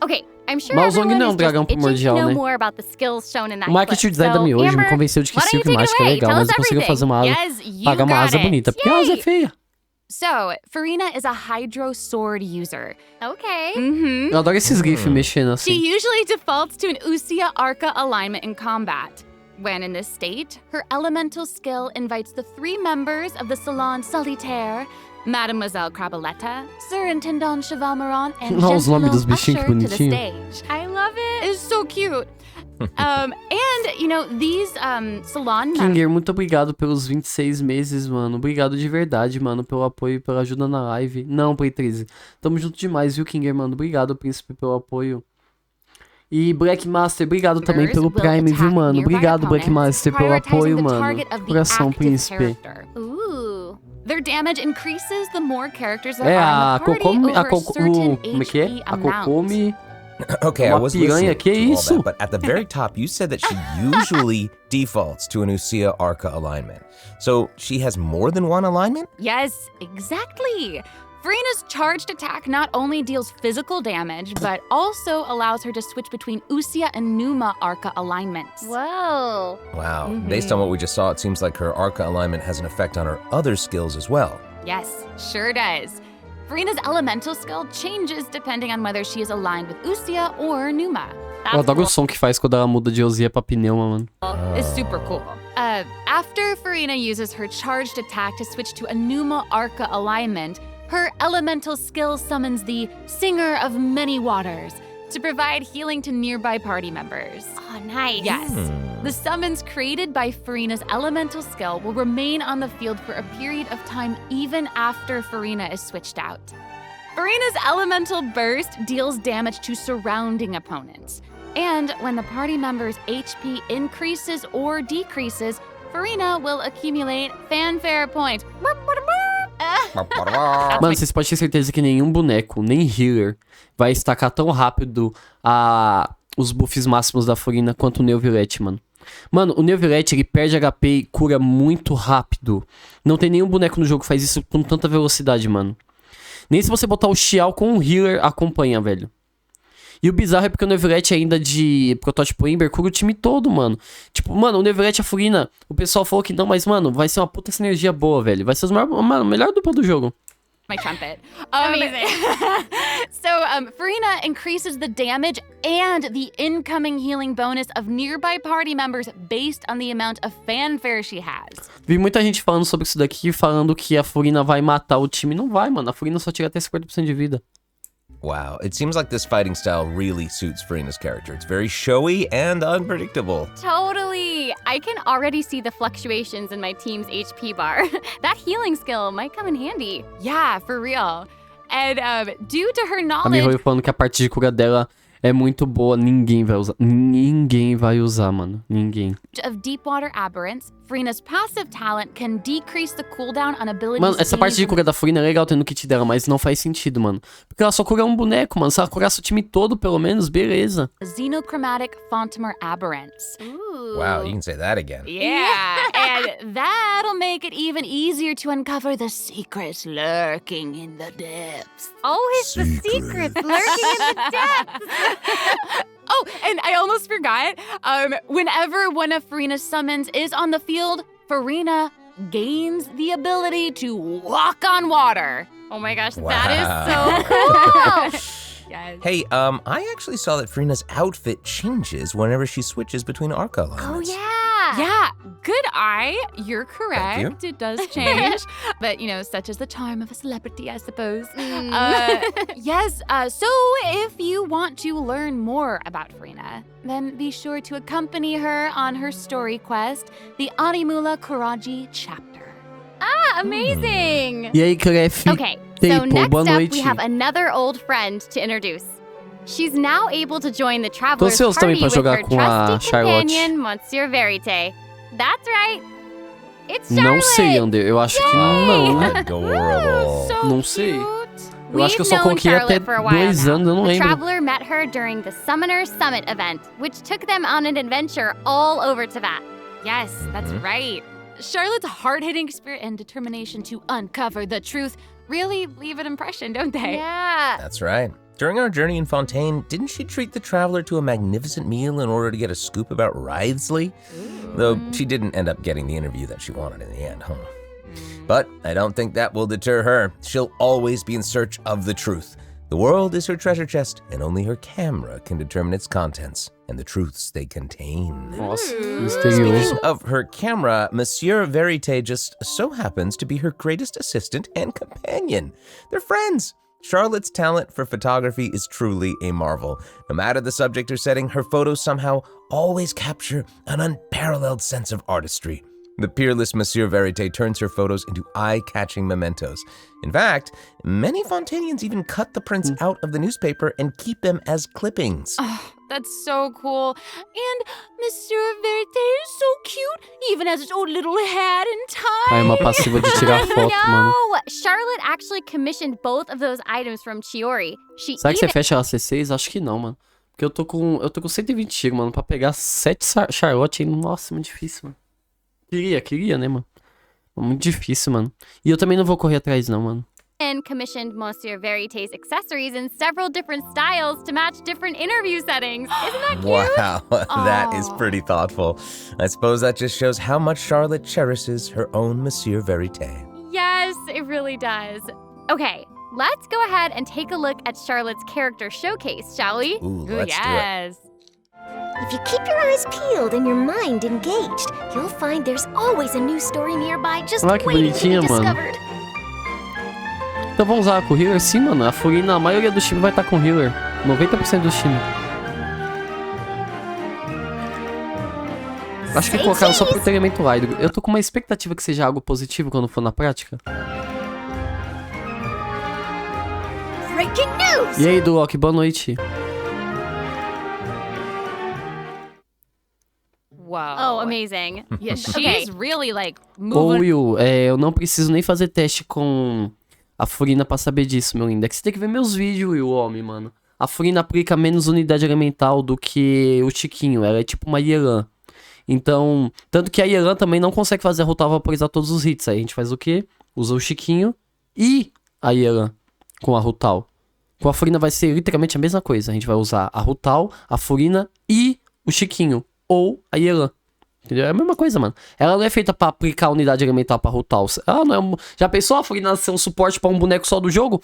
Okay, I'm sure Mas o Zong everyone não é um is dragão just itching primordial, to know né? more about the skills shown in that O marketing clip. design da So, Miojo me Amber, convenceu de que why don't you circo take it mágico é away? legal, Tell mas us eu consigo everything. fazer uma asa, Yes, you pagar uma got asa it. bonita, porque a asa é Yay. feia. So, Farina is a Hydro Sword user. Okay. Mm-hmm. Eu adoro esses gifs mexendo She assim. usually defaults to an Usia Arca alignment in combat. When in this state, her elemental skill invites the 3 members of the Salon Solitaire, Mademoiselle Crabaletta, Surintendant Chevalmaron, and Olha os nomes dos Gentilhomme bichinhos, que Usher to the bonitinho. stage. I love it. It's so cute. And, you know, these salon members... Kinger, muito obrigado pelos 26 meses, mano. Obrigado de verdade, mano, pelo apoio e pela ajuda na live. Não, Play 13. Tamo junto demais, viu, Kinger, mano? Obrigado, príncipe, pelo apoio. E Black Master, obrigado também pelo Prime, viu, mano? Obrigado, Black Master, pelo apoio, mano. Coração, príncipe. Ooh. Their damage increases the more characters that É are a in the party Kokomi, over a certain como é que é? HP A amount. Kokomi. Okay, I Uma was piranha, listening que to all isso? that, but at the very top, you said that she usually defaults to an Usia Arca alignment. So she has more than one alignment? Yes, exactly. Farina's charged attack not only deals physical damage, but also allows her to switch between Usia and Numa Arca alignments. Whoa. Wow. Based on what we just saw, it seems like her Arca alignment has an effect on her other skills as well. Yes, sure does. Farina's elemental skill changes depending on whether she is aligned with Usia or Numa. Eu adoro o som que faz quando ela muda de Ozia pra pneuma, mano. Is super cool. After Farina uses her charged attack to switch to a Numa Arca alignment, her elemental skill summons the Singer of Many Waters to provide healing to nearby party members. Oh, nice. Yes. The summons created by Farina's elemental skill will remain on the field for a period of time even after Farina is switched out. Farina's elemental burst deals damage to surrounding opponents. And when the party member's HP increases or decreases, Farina will accumulate fanfare points. Mano, vocês podem ter certeza que nenhum boneco, nem healer, vai estacar tão rápido os buffs máximos da Farina quanto o Neuvillette, mano. Mano, o Neuvillette, ele perde HP e cura muito rápido. Não tem nenhum boneco no jogo que faz isso com tanta velocidade, mano. Nem se você botar o Xiao com um healer, acompanha, velho. E o bizarro é porque o Neuvillette ainda de protótipo Ember cura o time todo, mano. Tipo, mano, o Neuvillette e a Farina, o pessoal falou que não, mas, mano, vai ser uma puta sinergia boa, velho. Vai ser a melhor dupla do jogo. My trumpet. Amazing. So, Farina increases the damage and the incoming healing bonus of nearby party members based on the amount of fanfare she has. Vi muita gente falando sobre isso daqui, falando que a Farina vai matar o time. Não vai, mano. A Farina só tira até 50% de vida. Wow, it seems like this fighting style really suits Farina's character. It's very showy and unpredictable. Totally. I can already see the fluctuations in my team's HP bar. That healing skill might come in handy. Yeah, for real. And due to her A knowledge Mihoyo falando que a parte de cura dela é muito boa. Ninguém vai usar. Ninguém vai usar, mano. Ninguém. of Deepwater Aberrants, Farina's passive talent can decrease the cooldown on abilities. Mano, essa parte de cura da Farina é legal tendo o kit dela, mas não faz sentido, mano. Porque ela só cura um boneco, mano. Se ela curasse o time todo, pelo menos, beleza. Xenochromatic Fontaine Aberrants. Wow, you can say that again. Yeah, and that'll make it even easier to uncover the secrets lurking in the depths. Always the secrets lurking in the depths. Oh, and I almost forgot. Whenever one of Farina's summons is on the field, Farina gains the ability to walk on water. Oh my gosh, Wow. that is so cool. Yes. Hey, I actually saw that Farina's outfit changes whenever she switches between arc alignments. Oh yeah. Yeah, good eye. You're correct. Thank you. It does change. But, such is the charm of a celebrity, I suppose. Yes, so if you want to learn more about Farina, then be sure to accompany her on her story quest, the Animula Kuraji chapter. Ah, amazing. E aí, Clef? Okay, so Tempo, next boa up noite. we have another old friend to introduce. She's now able to join the Tô Traveler's ansioso também party pra with jogar her com a trusty Charlotte. companion, Monsieur Verite. That's right. It's Charlotte. Não sei, Ander. Eu acho que não, né? Adorable. So Não sei. Eu acho que eu só We've known coloquei até Charlotte for a while 2 now. anos, eu não The lembro. Traveler met her during the Summoner Summit event, which took them on an adventure all over Teyvat. Yes, that's right. Charlotte's hard-hitting spirit and determination to uncover the truth really leave an impression, don't they? Yeah. That's right. During our journey in Fontaine, didn't she treat the traveler to a magnificent meal in order to get a scoop about Wriothesley? Though she didn't end up getting the interview that she wanted in the end, huh? But I don't think that will deter her. She'll always be in search of the truth. The world is her treasure chest, and only her camera can determine its contents and the truths they contain. Speaking of her camera, Monsieur Verite just so happens to be her greatest assistant and companion. They're friends. Charlotte's talent for photography is truly a marvel. No matter the subject or setting, her photos somehow always capture an unparalleled sense of artistry. The peerless Monsieur Verite turns her photos into eye-catching mementos. In fact, many Fontainians even cut the prints out of the newspaper and keep them as clippings. Oh, that's so cool. And Monsieur Verite is so cute, even has its own little hat and tie. É uma passiva de tirar foto, mano. No! Charlotte actually commissioned both of those items from Chiori. Será que você fecha a C6? Acho que não, mano. Porque eu tô com 120 GB, mano. Pra pegar 7 Charlotte, nossa, é muito difícil, mano. Queria, né, mano? Muito difícil, mano. E eu também não vou correr atrás, não, mano. And commissioned Monsieur Verite's accessories in several different styles to match different interview settings. Isn't that cute? Wow, that is pretty thoughtful. I suppose that just shows how much Charlotte cherishes her own Monsieur Verite. Yes, it really does. Okay, let's go ahead and take a look at Charlotte's character showcase, shall we? Ooh, let's do it. If you keep your eyes peeled and your mind engaged, you'll find there's always a new story nearby just Olha que waiting to be bonitinha, mano. discovered. Então vamos usar com o healer? Sim, mano. A Furina, a maioria do time vai estar com healer. 90% do time. Acho que colocaram só pro treinamento hídrico. Eu tô com uma expectativa que seja algo positivo quando for na prática. Breaking news! E aí, Duoc, boa noite. Wow. Oh, amazing. Yeah, she's really like Ô, moving. Will, eu não preciso nem fazer teste com a Furina pra saber disso, meu lindo. É que você tem que ver meus vídeos, Will, homem, mano. A Furina aplica menos unidade elemental do que o Chiquinho. Ela é tipo uma Yelan. Então, tanto que a Yelan também não consegue fazer a Rutal vaporizar todos os hits. Aí a gente faz o quê? Usa o Chiquinho e a Yelan com a Rutal. Com a Furina vai ser literalmente a mesma coisa. A gente vai usar a Rutal, a Furina e o Chiquinho. Ou a Yelan. Entendeu? É a mesma coisa, mano. Ela não é feita pra aplicar a unidade elemental pra Rutal. Ela não é Já pensou a Furina ser um suporte pra um boneco só do jogo?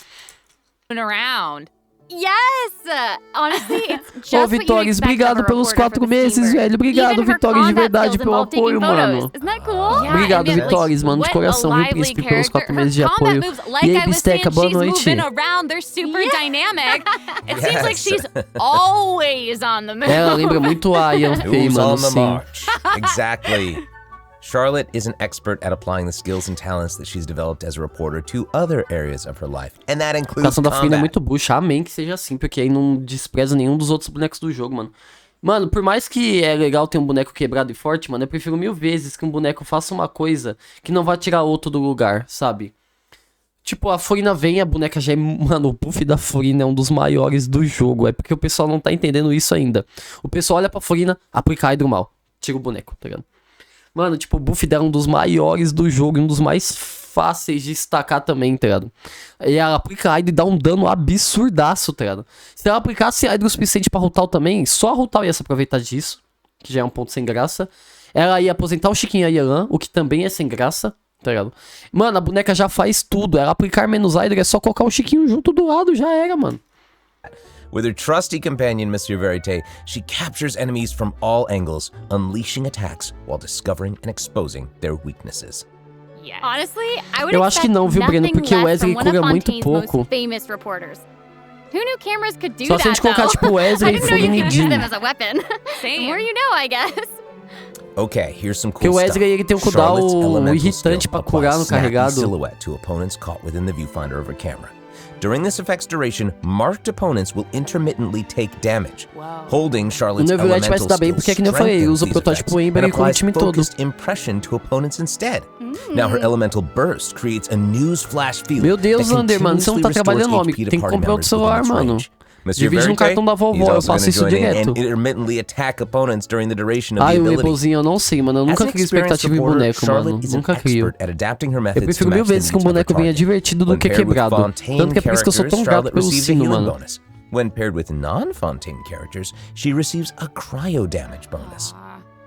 Around. Yes! Honestly, it's just Ô, Vitórias, obrigado pelos 4 meses, velho. Obrigado, Vitórias, de verdade, pelo apoio, mano. Isn't that cool? Yeah, Obrigado, I mean, Vitórias, mano, de coração, viu, Príncipe, pelos 4 meses de apoio. E aí, Bisteca, boa noite. They're super dynamic. It seems like she's always on the move. Ela lembra muito a Ian Fey, Who's mano, on the sim. march? Exactly. Charlotte is an expert at applying the skills and talents that she's developed as a reporter to other areas of her life, and that A includes aplicação da Furina é combat. muito bucha, amém que seja assim, porque aí não despreza nenhum dos outros bonecos do jogo, mano. Mano, por mais que é legal ter um boneco quebrado e forte, mano, eu prefiro 1000 vezes que um boneco faça uma coisa que não vai tirar outro do lugar, sabe? Tipo, a Furina vem, a boneca já é... Mano, o buff da Furina é um dos maiores do jogo, é porque o pessoal não tá entendendo isso ainda. O pessoal olha pra Furina, aplica Hydro mal, tira o boneco, tá ligado? Mano, tipo, o buff dela é um dos maiores do jogo e um dos mais fáceis de destacar também, tá ligado? E ela aplica Hydro e dá um dano absurdaço, tá ligado? Se ela aplicasse Hydro o suficiente pra Rutal também, só a Rutal ia se aproveitar disso, que já é um ponto sem graça. Ela ia aposentar o Chiquinho e a Yelan, o que também é sem graça, tá ligado? Mano, a boneca já faz tudo. Ela aplicar menos Hydro é só colocar o Chiquinho junto do lado, já era, mano. With her trusty companion, Monsieur Verite, she captures enemies from all angles, unleashing attacks while discovering and exposing their weaknesses. Yes. Honestly, I would Eu acho que não, viu, Breno? Porque o Wesley cura muito pouco. Famous reporters. Who knew cameras could do Só se a gente colocar, tipo, Wesley, I didn't know you Furina e could use Jim. them as a weapon. Same. The more you know, I guess. Okay, here's some Porque cool o stuff. Wesley, ele tem um cooldown Charlotte's elemental irritante skill pra applies curar no snappy carregado. silhouette to opponents caught within the viewfinder of her camera. During this effect's duration, marked opponents will intermittently take damage. Holding Charlotte's O Neuvillette vai se elemental dar bem skill porque é que nem eu falei, ele usa o strengthens these protótipo effects Ember and e com o applies time todo. focused impression to opponents instead. Now her elemental burst creates a newsflash field. Meu Deus, that Lander, mano, você não tá continuously trabalhando, restores homem. HP to Tem que party comprar outro members within celular, its mano. range. Monsieur Divide no Verite, cartão da he's vovó, eu also faço gonna isso join in direto. and intermittently attack opponents during the duration of Ai, the o ability. Mabelzinho, eu não sei, mano. Eu nunca As an crio experienced expectativa em reporter, boneco, mano. Charlotte is an Nunca crio. expert at adapting her Eu methods to prefiro 1000 match the vezes que um needs of her boneco venha target. divertido do When que paired with quebrado. Fontaine Tanto que é por isso que eu sou tão characters, grato Charlotte pelo receives a sino, healing mano. bonus. When paired with non-Fontaine characters, she receives a cryo damage bonus.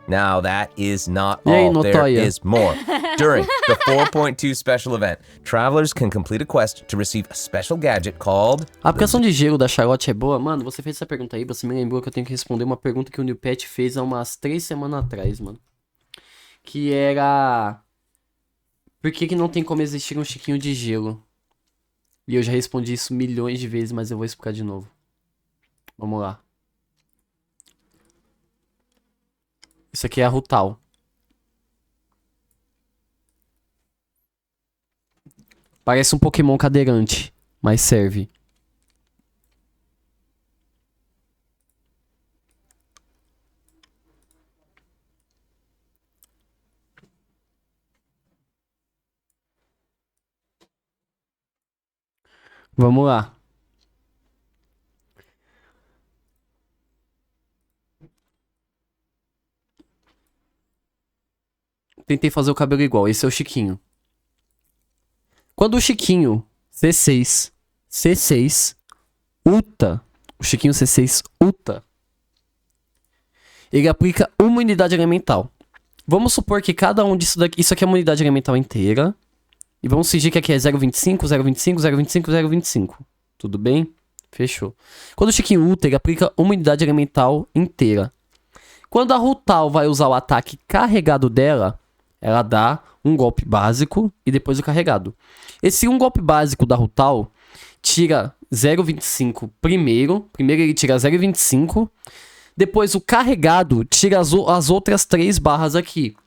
Now, that is not all. There is more. During the 4.2 special event, travelers can complete a quest to receive a special gadget called... A aplicação de gelo da Charlotte é boa? Mano, você fez essa pergunta aí, você me lembrou que eu tenho que responder uma pergunta que o New Pet fez há umas 3 semanas atrás, mano. Que era... Por que não tem como existir um chiquinho de gelo? E eu já respondi isso milhões de vezes, mas eu vou explicar de novo. Vamos lá. Isso aqui é a Rutal. Parece um Pokémon cadeirante, mas serve. Vamos lá. Tentei fazer o cabelo igual. Esse é o Chiquinho. Quando o Chiquinho C6 Uta, o Chiquinho C6 Uta, ele aplica uma unidade elemental. Vamos supor que cada um disso daqui, isso aqui é uma unidade elemental inteira. E vamos fingir que aqui é 0,25, 0,25, 0,25, 0,25. Tudo bem? Fechou. Quando o Chiquinho Uta, ele aplica uma unidade elemental inteira. Quando a Rutal vai usar o ataque carregado dela, ela dá um golpe básico e depois o carregado. Esse um golpe básico da Rutal tira 0,25 primeiro. Primeiro ele tira 0,25. Depois o carregado tira as outras 3 barras aqui.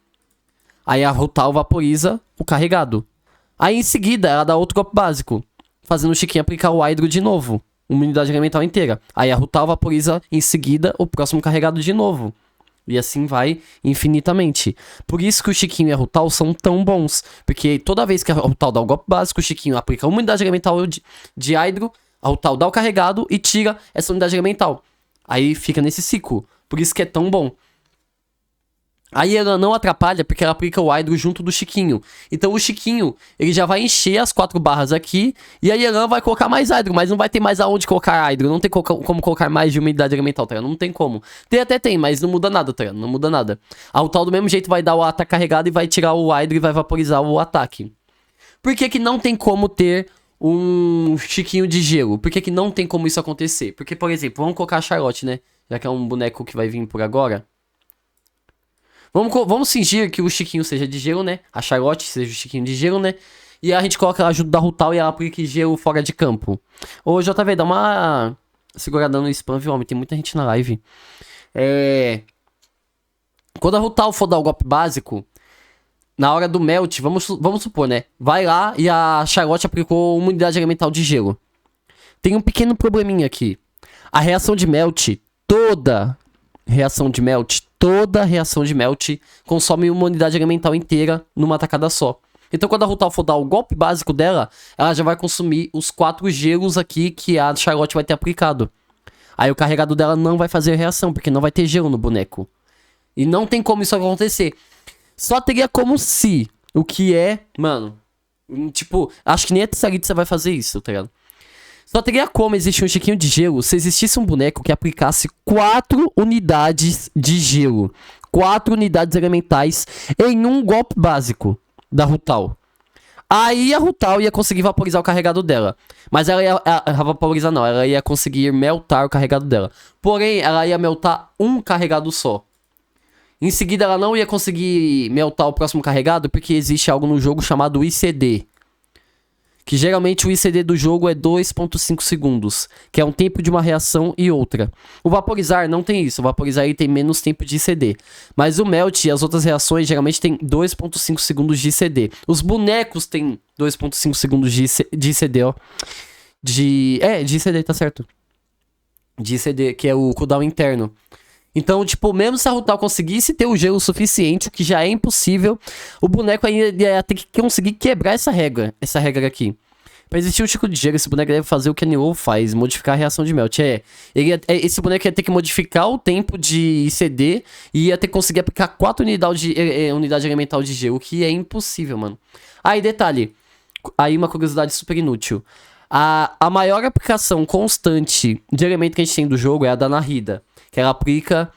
Aí a Rutal vaporiza o carregado. Aí em seguida ela dá outro golpe básico, fazendo o Chiquinho aplicar o Hydro de novo. Uma unidade elemental inteira. Aí a Rutal vaporiza em seguida o próximo carregado de novo. E assim vai infinitamente. Por isso que o Chiquinho e a Rutal são tão bons. Porque toda vez que a Rutal dá o golpe básico, o Chiquinho aplica uma unidade elemental de Hydro, a Rutal dá o carregado e tira essa unidade elemental. Aí fica nesse ciclo. Por isso que é tão bom. Aí ela não atrapalha porque ela aplica o Hydro junto do Chiquinho. Então o Chiquinho, ele já vai encher as 4 barras aqui. E a Elan vai colocar mais Hydro, mas não vai ter mais aonde colocar Hydro. Não tem como colocar mais de uma unidade elemental, tá? Não tem como. Tem, mas não muda nada, tá? Não muda nada. A Rutal do mesmo jeito vai dar o ataque carregado e vai tirar o Hydro e vai vaporizar o ataque. Por que que não tem como ter um Chiquinho de gelo? Por que que não tem como isso acontecer? Porque, por exemplo, vamos colocar a Charlotte, né? Já que é um boneco que vai vir por agora. Vamos fingir que o Chiquinho seja de gelo, né? A Charlotte seja o Chiquinho de gelo, né? E a gente coloca ela junto da Rutal e ela aplica gelo fora de campo. Ô, JV, dá uma segurada no spam, viu, homem? Tem muita gente na live. Quando a Rutal for dar o golpe básico, na hora do melt, vamos supor, né? Vai lá e a Charlotte aplicou uma unidade elemental de gelo. Tem um pequeno probleminha aqui. A reação de melt, toda reação de melt consome uma unidade elemental inteira numa tacada só. Então quando a Rutal for dar o golpe básico dela, ela já vai consumir os 4 gelos aqui que a Charlotte vai ter aplicado. Aí o carregado dela não vai fazer reação, porque não vai ter gelo no boneco. E não tem como isso acontecer. Só teria como se, o que é, mano, tipo, acho que nem a Tessarita vai fazer isso, tá ligado? Só teria como existir um Chiquinho de gelo se existisse um boneco que aplicasse 4 unidades de gelo. 4 unidades elementais em um golpe básico da Rutal. Aí a Rutal ia conseguir vaporizar o carregado dela. Mas ela ia vaporizar não, ela ia conseguir meltar o carregado dela. Porém, ela ia meltar um carregado só. Em seguida, ela não ia conseguir meltar o próximo carregado porque existe algo no jogo chamado ICD. Que geralmente o ICD do jogo é 2.5 segundos, que é um tempo de uma reação e outra. O vaporizar não tem isso, o vaporizar ele tem menos tempo de ICD. Mas o melt e as outras reações geralmente tem 2.5 segundos de ICD. Os bonecos têm 2.5 segundos de ICD, ó. De ICD, tá certo. De ICD, que é o cooldown interno. Então, tipo, mesmo se a Rutal conseguisse ter o gelo suficiente, o que já é impossível, o boneco ainda ia ter que conseguir quebrar essa regra aqui. Pra existir um tipo de gelo, esse boneco deve fazer o que a Nioh faz, modificar a reação de melt. Esse boneco ia ter que modificar o tempo de ICD e ia ter que conseguir aplicar 4 unidade elemental de gelo, o que é impossível, mano. Aí, detalhe, aí uma curiosidade super inútil. A maior aplicação constante de elemento que a gente tem do jogo é a da Narida. Que ela aplica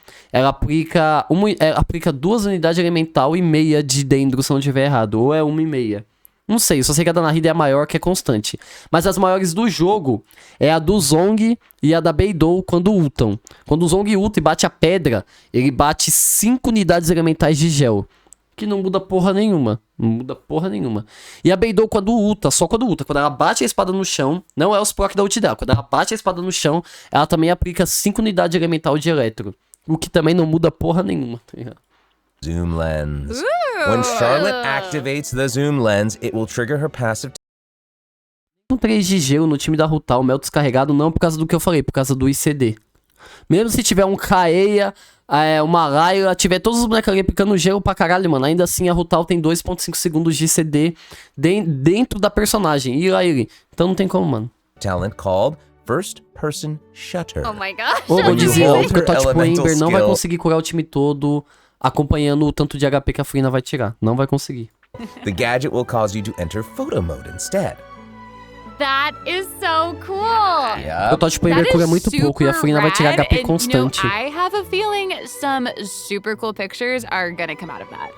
2 unidades elemental e meia de dendro, se não tiver errado. Ou é 1,5. Não sei, só sei que a da Narida é a maior, que é constante. Mas as maiores do jogo é a do Zong e a da Beidou quando ultam. Quando o Zong ulta e bate a pedra, ele bate 5 unidades elementais de gel. Que não muda porra nenhuma. Não muda porra nenhuma. E a Beidou quando ulta, só quando ulta. Quando ela bate a espada no chão, não é os proc da ult dela. Quando ela bate a espada no chão, ela também aplica 5 unidades elemental de eletro. O que também não muda porra nenhuma. Zoom lens. When Charlotte activates the zoom lens, it will trigger her passive. Um 3 de gelo no time da Rutal, Mel descarregado, não por causa do que eu falei, por causa do ICD. Mesmo se tiver um Kaeya, uma Layla, tiver todos os bonecos ali aplicando gelo pra caralho, mano. Ainda assim a Rutal tem 2.5 segundos de CD dentro da personagem. E lá ele. Então não tem como, mano. Talent called First Person Shutter. Oh my gosh. Ou vou dizer, o protótipo Elemental Ember não vai skill. conseguir curar o time todo acompanhando o tanto de HP que a Furina vai tirar. Não vai conseguir. The gadget will cause you to enter photo mode instead. That is so cool. O protótipo Ember cura muito pouco e a Furina vai tirar HP constante. I have a feeling some super cool pictures are gonna come out of that.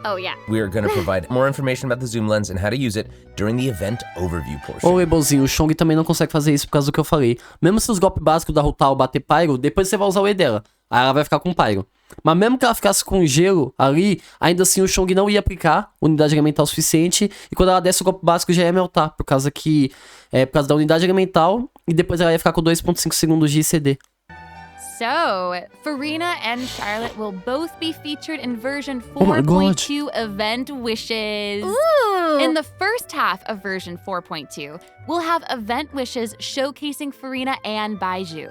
Oh yeah. We are going to provide more information about the zoom lens and how to use it during the event overview portion. Ô, Rebelzinho, o Chong também não consegue fazer isso por causa do que eu falei. Mesmo se os golpes básicos da Rutal bater Pyro, depois você vai usar o E dela. Aí ela vai ficar com Pyro. Mas mesmo que ela ficasse com gelo ali, ainda assim o Chong não ia aplicar unidade elemental suficiente. E quando ela desce o golpe básico já ia meltar. Por causa da unidade elemental. E depois ela ia ficar com 2.5 segundos de ICD. So, Farina and Charlotte will both be featured in version Oh my God. 4.2 Event Wishes. Ooh. In the first half of version 4.2, we'll have Event Wishes showcasing Farina and Baiju.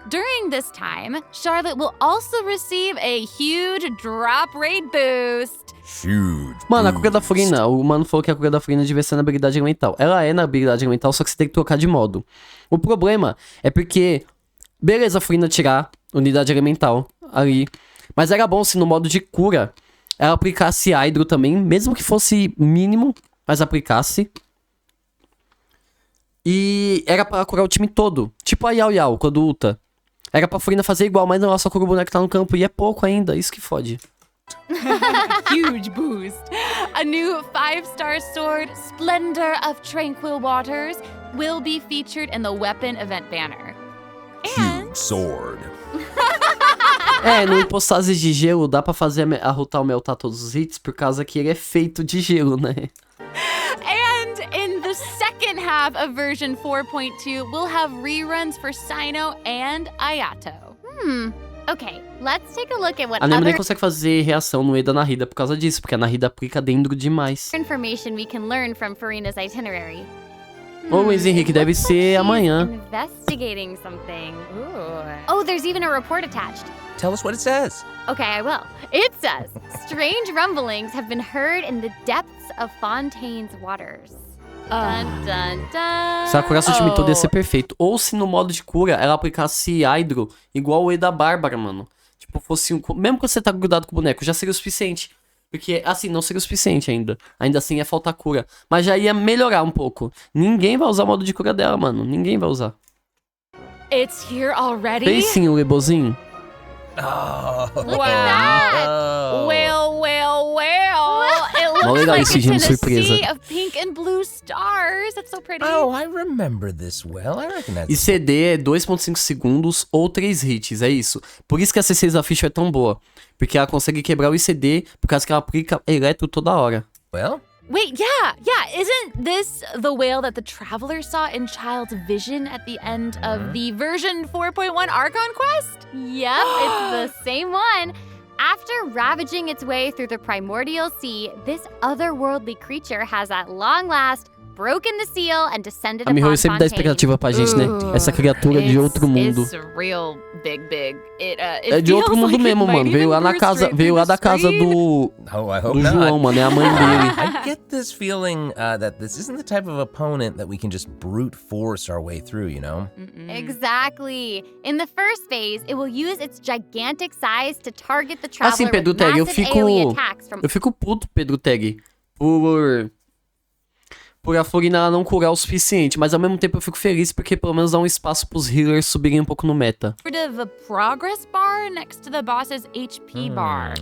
During this time, Charlotte will also receive a huge drop rate boost. Huge. Mano, a cura da Furina, o mano falou que a cura da Furina devia ser na habilidade elemental. Ela é na habilidade elemental, só que você tem que trocar de modo. O problema é porque, beleza, a Furina tirar unidade elemental ali. Mas era bom se no modo de cura ela aplicasse Hydro também, mesmo que fosse mínimo, mas aplicasse. E era pra curar o time todo. Tipo a Yao Yao, quando ulta. Era pra Furina fazer igual, mas não, ela só cura o boneco que tá no campo. E é pouco ainda, isso que fode. Huge boost. A new 5-star sword, Splendor of Tranquil Waters, will be featured in the weapon event banner. Huge sword. No Impostases de Gelo dá pra fazer a Rutal meltar todos os hits, por causa que ele é feito de gelo, né? And in the second half of version 4.2, we'll have reruns for Sino and Ayato. Okay, let's take a look at what A Nemo nem other consegue fazer reação no E da Narida por causa disso, porque a Narida aplica dendro demais. information we can learn from Farina's itinerary. Ô, Luiz Henrique, deve ser amanhã. Investigating something. Oh, there's even a report attached. Tell us what it says. Okay, I will. It says, strange rumblings have been heard in the depths of Fontaine's waters. Dun, dun, dun. Se ela curasse o time todo ia ser perfeito. Ou se no modo de cura ela aplicasse Hydro igual o E da Bárbara, mano. Tipo, fosse um... Mesmo que você tá grudado com o boneco, já seria o suficiente. Porque, assim, não seria o suficiente ainda. Ainda assim ia faltar cura. Mas já ia melhorar um pouco. Ninguém vai usar o modo de cura dela, mano. Ninguém vai usar. It's here already? Fez sim o Lebozinho. Look at that! Well, well, well. It Mó looks legal like esse it's in de a surpresa. sea of pink and blue stars. That's so pretty. Oh, I remember this well. I recognize E CD é 2.5 segundos ou 3 hits, é isso. Por isso que a C6 da Fish é tão boa. Porque ela consegue quebrar o ICD por causa que ela aplica eletro toda hora. Well? Wait, yeah. Isn't this the whale that the traveler saw in Child's vision at the end of the version 4.1 Archon quest? Yep, it's the same one. After ravaging its way through the primordial sea, this otherworldly creature has at long last broken the seal and descended A Mihoyo upon sempre dá Fontaine. expectativa pra gente, né? Essa criatura de outro mundo. It's real big. É de outro mundo mesmo, mano. Veio lá da casa do Oh, I hope do João, not. mano. É a mãe dele. I get this feeling that this isn't the type of opponent that we can just brute force our way through, you know? Exactly. In the first phase, it will use its gigantic size to target the traveler Assim, Pedro with Tag, massive AoE attacks from eu fico puto, Pedro Tag, por a Furina ela não curar o suficiente. Mas ao mesmo tempo eu fico feliz porque pelo menos dá um espaço pros healers subirem um pouco no meta. A progress bar next to the boss's HP bar.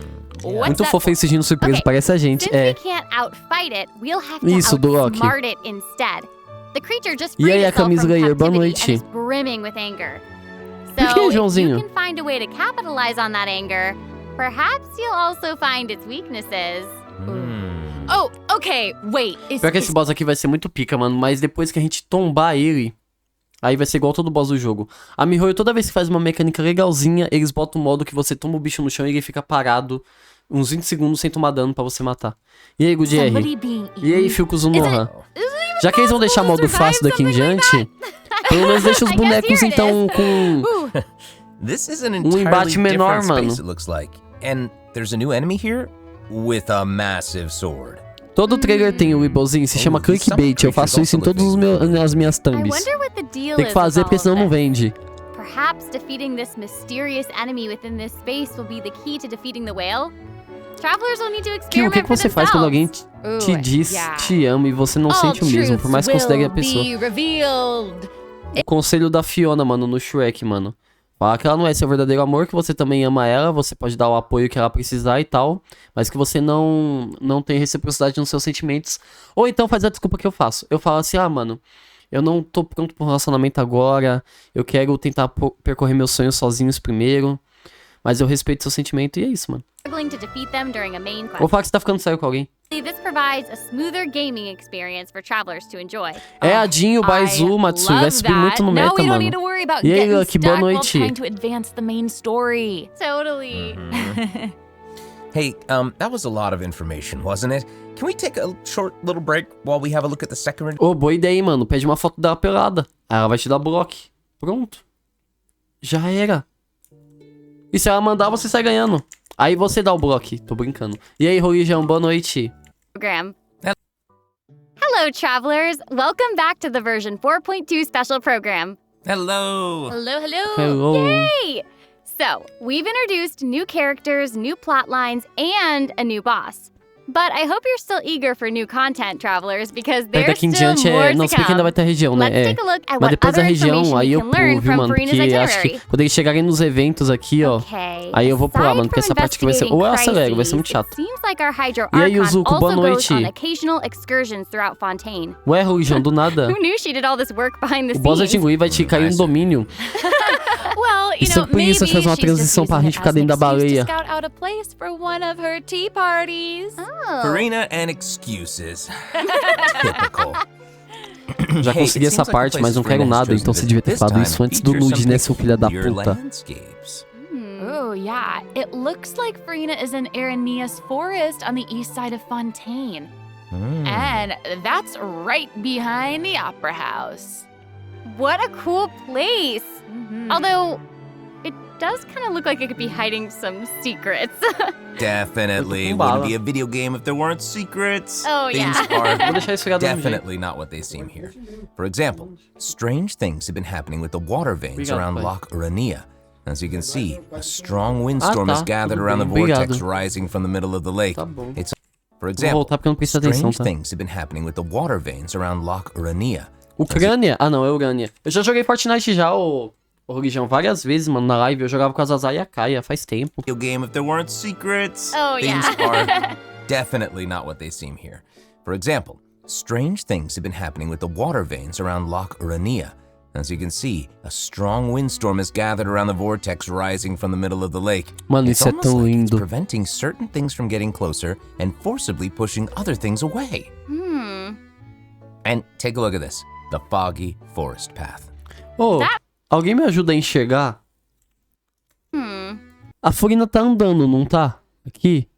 Muito fofo esse Gino surpresa, parece a gente. Since we can't outfight it, we'll have to Isso, do Loki. outsmart it instead. The creature just E freed aí, a itself Camisa from Layer, boa captivity noite. and is brimming with anger. Por que, So, if Joãozinho? you can find a way to capitalize on that anger, perhaps you'll also find its weaknesses. Oh, okay, wait. Pior que esse boss aqui vai ser muito pica, mano. Mas depois que a gente tombar ele, aí vai ser igual todo boss do jogo. A MiHoYo, toda vez que faz uma mecânica legalzinha, eles botam o modo que você toma o bicho no chão e ele fica parado uns 20 segundos sem tomar dano pra você matar. E aí, Gudr? E aí, Filcos Unoha? Já que eles vão deixar modo fácil daqui em diante, pelo menos deixa os bonecos então com embate menor, mano. And there's a new enemy here with a massive sword. Todo trailer tem o Weeblezinho, se chama clickbait. Eu faço isso em todas as minhas thumbs. Tem que fazer porque senão não vende. Perhaps defeating this mysterious enemy within this space will be the key to defeating the whale. Travelers will need to Kill, o que experiment for você faz quando alguém themselves. te diz te ama e você não sente o mesmo, por mais que considere a pessoa? O conselho da Fiona, mano, no Shrek, mano. Fala que ela não é seu verdadeiro amor, que você também ama ela, você pode dar o apoio que ela precisar e tal, mas que você não tem reciprocidade nos seus sentimentos. Ou então faz a desculpa que eu faço. Eu falo assim, mano, eu não tô pronto pro relacionamento agora, eu quero tentar percorrer meus sonhos sozinhos primeiro, mas eu respeito seu sentimento e é isso, mano. Struggling to defeat them during a main quest. Ou fala que você tá ficando sério com alguém. This provides a smoother gaming experience for travelers to enjoy. É a Dinho, Baizu, Matsui, vai subir muito no meta, mano. E aí, Lucky, boa noite. Totally. Hey, that was a lot of information, wasn't it? Can we take a short little break while we have a look at the second? Ô, boa ideia, hein, mano. Pede uma foto dela pelada. Aí ela vai te dar bloco. Pronto. Já era. E se ela mandar, você sai ganhando. Aí você dá o bloco. Tô brincando. E aí, Religião, boa noite. Program. Hello, travelers. Welcome back to the version 4.2 special program. Hello. Hello, hello. Hello. Yay! So, we've introduced new characters, new plot lines, and a new boss. But I hope you're still eager for new content, travelers, because there's Daqui em still diante more não to sei que ainda vai come. ter região, né? Let's take a look at Mas what depois da other região, information aí we eu can learn pulo, viu, from mano? Farina's Porque acho que itinerary. quando eles chegarem nos eventos aqui, ó, Okay. aí eu vou pular, mano, porque essa Aside parte aqui vai ser... from Ou eu acelero, vai ser muito investigating chato. crises, it seems like our Hydro E aí, Archon Zuko, boa also goes noite. on occasional excursions throughout Fontaine. Ué, Religião, do nada. Who knew she did all this work behind the O boss da scenes? Tingui vai te cair um domínio. Well, E sempre por isso vai fazer uma transição pra gente ficar dentro da baleia. Scout out a place for one of her tea parties. Farina and excuses. Typical. Já consegui essa parte, mas não quero nada, então você devia ter falado isso antes do nude, né, seu filho da puta? Oh, yeah. It looks like Farina is in Aranea's forest on the east side of Fontaine. And that's right behind the Opera House. What a cool place! Although, it does kind of look like it could be hiding some secrets. Definitely wouldn't be a video game if there weren't secrets. Oh, Things yeah. are definitely not what they seem here. For example, strange things have been happening with the water veins around Loch Urania. As you can see, a strong windstorm has gathered around the vortex rising from the middle of the lake. It's, for example, strange things have been happening with the water veins around Loch Urania. Ucrânia? Ah, não, é Urânia. Eu já joguei Fortnite já, ô Religião, várias vezes, mano, na live. Eu jogava com a Zazá e a Kaia, faz tempo. Game if there weren't secrets. Oh, Things yeah. are definitely not what they seem here. For example, strange things have been happening with the water veins around Loch Urania. As you can see, a strong windstorm has gathered around the vortex rising from the middle of the lake. Mano, It's isso é almost tão like it's lindo. preventing certain things from getting closer and forcibly pushing other things away. And take a look at this. The foggy forest path. Ô, alguém me ajuda a enxergar? A Furina tá andando, não tá? Aqui.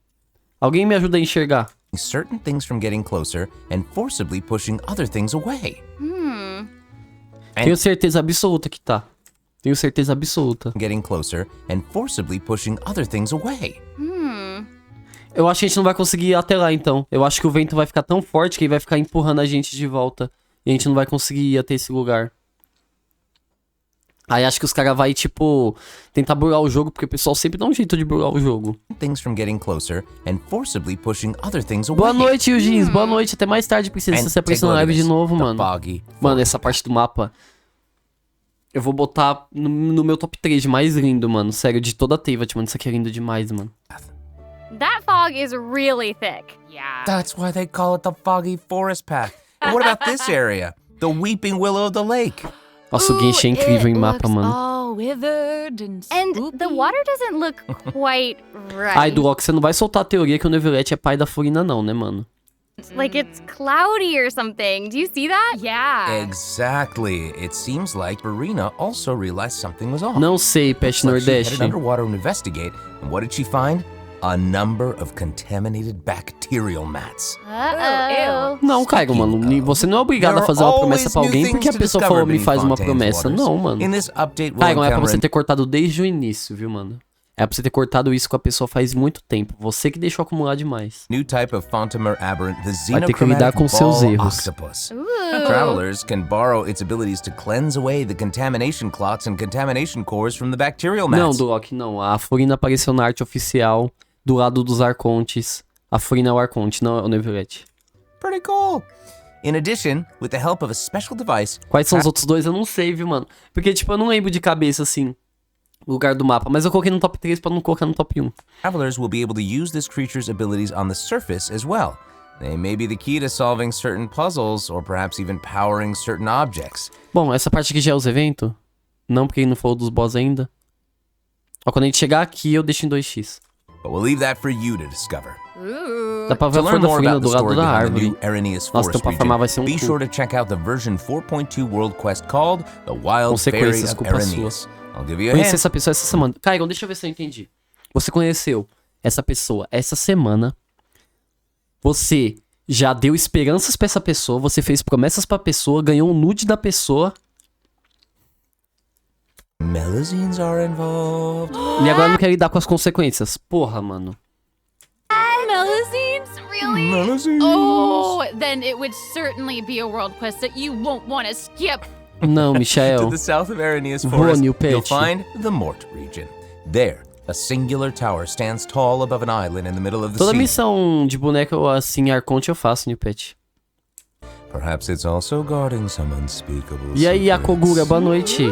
Alguém me ajuda a enxergar? Certain things from getting closer and forcibly pushing other things away. Tenho certeza absoluta que tá. Tenho certeza absoluta. Getting closer and forcibly pushing other things away. Eu acho que a gente não vai conseguir ir até lá, então. Eu acho que o vento vai ficar tão forte que ele vai ficar empurrando a gente de volta. E a gente não vai conseguir ir até esse lugar. Aí acho que os caras vai tipo, tentar burlar o jogo, porque o pessoal sempre dá um jeito de burlar o jogo. Things from getting closer and forcibly pushing other things away. Boa noite, Eugene. Boa noite. Até mais tarde, princesa. Você apareceu na live de novo, mano. Mano, essa parte do mapa... Eu vou botar no meu top 3 de mais lindo, mano. Sério, de toda a Teyvat, mano. Isso aqui é lindo demais, mano. That fog is really thick. Yeah. That's why they call it the Foggy Forest Path. And what about this area? The Weeping Willow of the Lake. Nossa, o Genshin é incrível em mapa, mano. All withered and the water doesn't look quite right. Ai, Duroc, você não vai soltar a teoria que o Neuvillette é pai da Furina, não, né, mano? Like it's cloudy or something. Do you see that? Yeah. Exactly. It seems like Verena also realized something was off. Não sei, Pet Nordeste. She headed underwater to investigate, and what did she find? A number of contaminated bacterial mats. Uh-oh. Não, Caio, mano. Você não é obrigado a fazer uma promessa pra alguém porque a pessoa falou me faz uma promessa. Não, mano. Caio, é pra você ter cortado desde o início, viu, mano? É pra você ter cortado isso com a pessoa faz muito tempo. Você que deixou acumular demais. New type of Fontaine aberrant, the Vai ter que lidar com seus erros. octopus. Travelers can borrow its abilities to cleanse away the contamination clots and contamination cores from the bacterial mats. Não, Duroc, não. A Furina apareceu na arte oficial do lado dos arcontes. A Furina é o arconte, não é o Neuvillette. Pretty cool. In addition, with the help of a special device... Quais são os outros dois? Eu não sei, viu, mano? Porque, tipo, eu não lembro de cabeça, assim, o lugar do mapa. Mas eu coloquei no top 3 pra não colocar no top 1. Travelers will be able to use this creature's abilities on the surface as well. They may be the key to solving certain puzzles, or perhaps even powering certain objects. Bom, essa parte aqui já é os eventos? Não, porque ele não falou dos boss ainda. Ó, quando a gente chegar aqui, eu deixo em 2x. But we'll leave that for you to discover. Dá pra ver a flor da Furina do lado da árvore. Nossa, então pra farmar vai ser um Be sure to check out the version 4.2 world quest called The Wild Fairy of Arrhenius. I'll give you a Conheci hint. essa pessoa essa semana. Caio, deixa eu ver se eu entendi. Você conheceu essa pessoa essa semana. Você já deu esperanças pra essa pessoa. Você fez promessas pra pessoa. Ganhou um nude da pessoa. Melusines are involved. E agora não quer lidar com as consequências. Porra, mano. Melusines? Really? Melusines. Oh, then it would certainly be a world quest that you won't want to skip. Não, Michael. To the south of Arrhenius Voa, Forest, New you'll Pet. find the Mort region. There, a singular tower stands tall above an island in the middle of the Toda sea. missão de boneco assim, arconte eu faço, New Pet. Perhaps it's also guarding some unspeakable E aí, a secrets. Kogura, boa noite.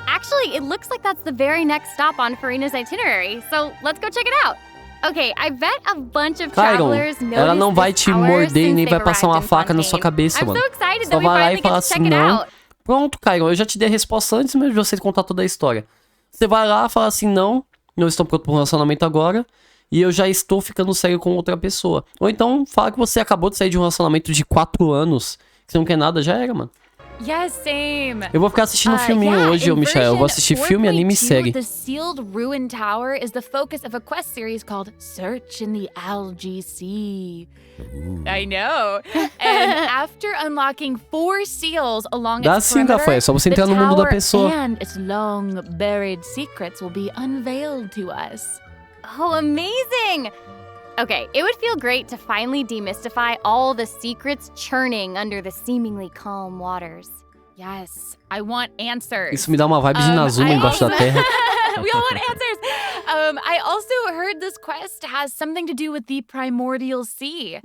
Actually, it looks like that's the very next stop on Farina's itinerary. So let's go check it out. Okay, I bet a bunch of Kyron, travelers noticed ela não vai this te tower morder e nem since vai they've passar uma arrived in faca na sua Fontaine. cabeça, I'm mano. so excited Só that we vai lá finally e get fala to assim, check it não. out. Pronto, Kyron, eu já te dei a resposta antes mesmo de você contar toda a história. Você vai lá e fala assim, não estou pronto para um relacionamento agora e eu já estou ficando sério com outra pessoa. Ou então fala que você acabou de sair de um relacionamento de 4 anos, que você não quer nada, já era, mano. Yes, same. Eu vou ficar assistindo um filminho hoje, ô Michael. Eu vou assistir filme, anime e série. The sealed ruined tower is the focus of a quest series called Search in the Algae Sea. I know. And after unlocking 4 seals along Dá its sim, perimeter, Rafael, é só você entrar the no mundo da tower pessoa. and its long buried secrets will be unveiled to us. Oh, amazing! Okay, it would feel great to finally demystify all the secrets churning under the seemingly calm waters. Yes, I want answers. Isso me dá uma vibe de Nazuma embaixo da terra. We all want answers. I also heard this quest has something to do with the primordial sea.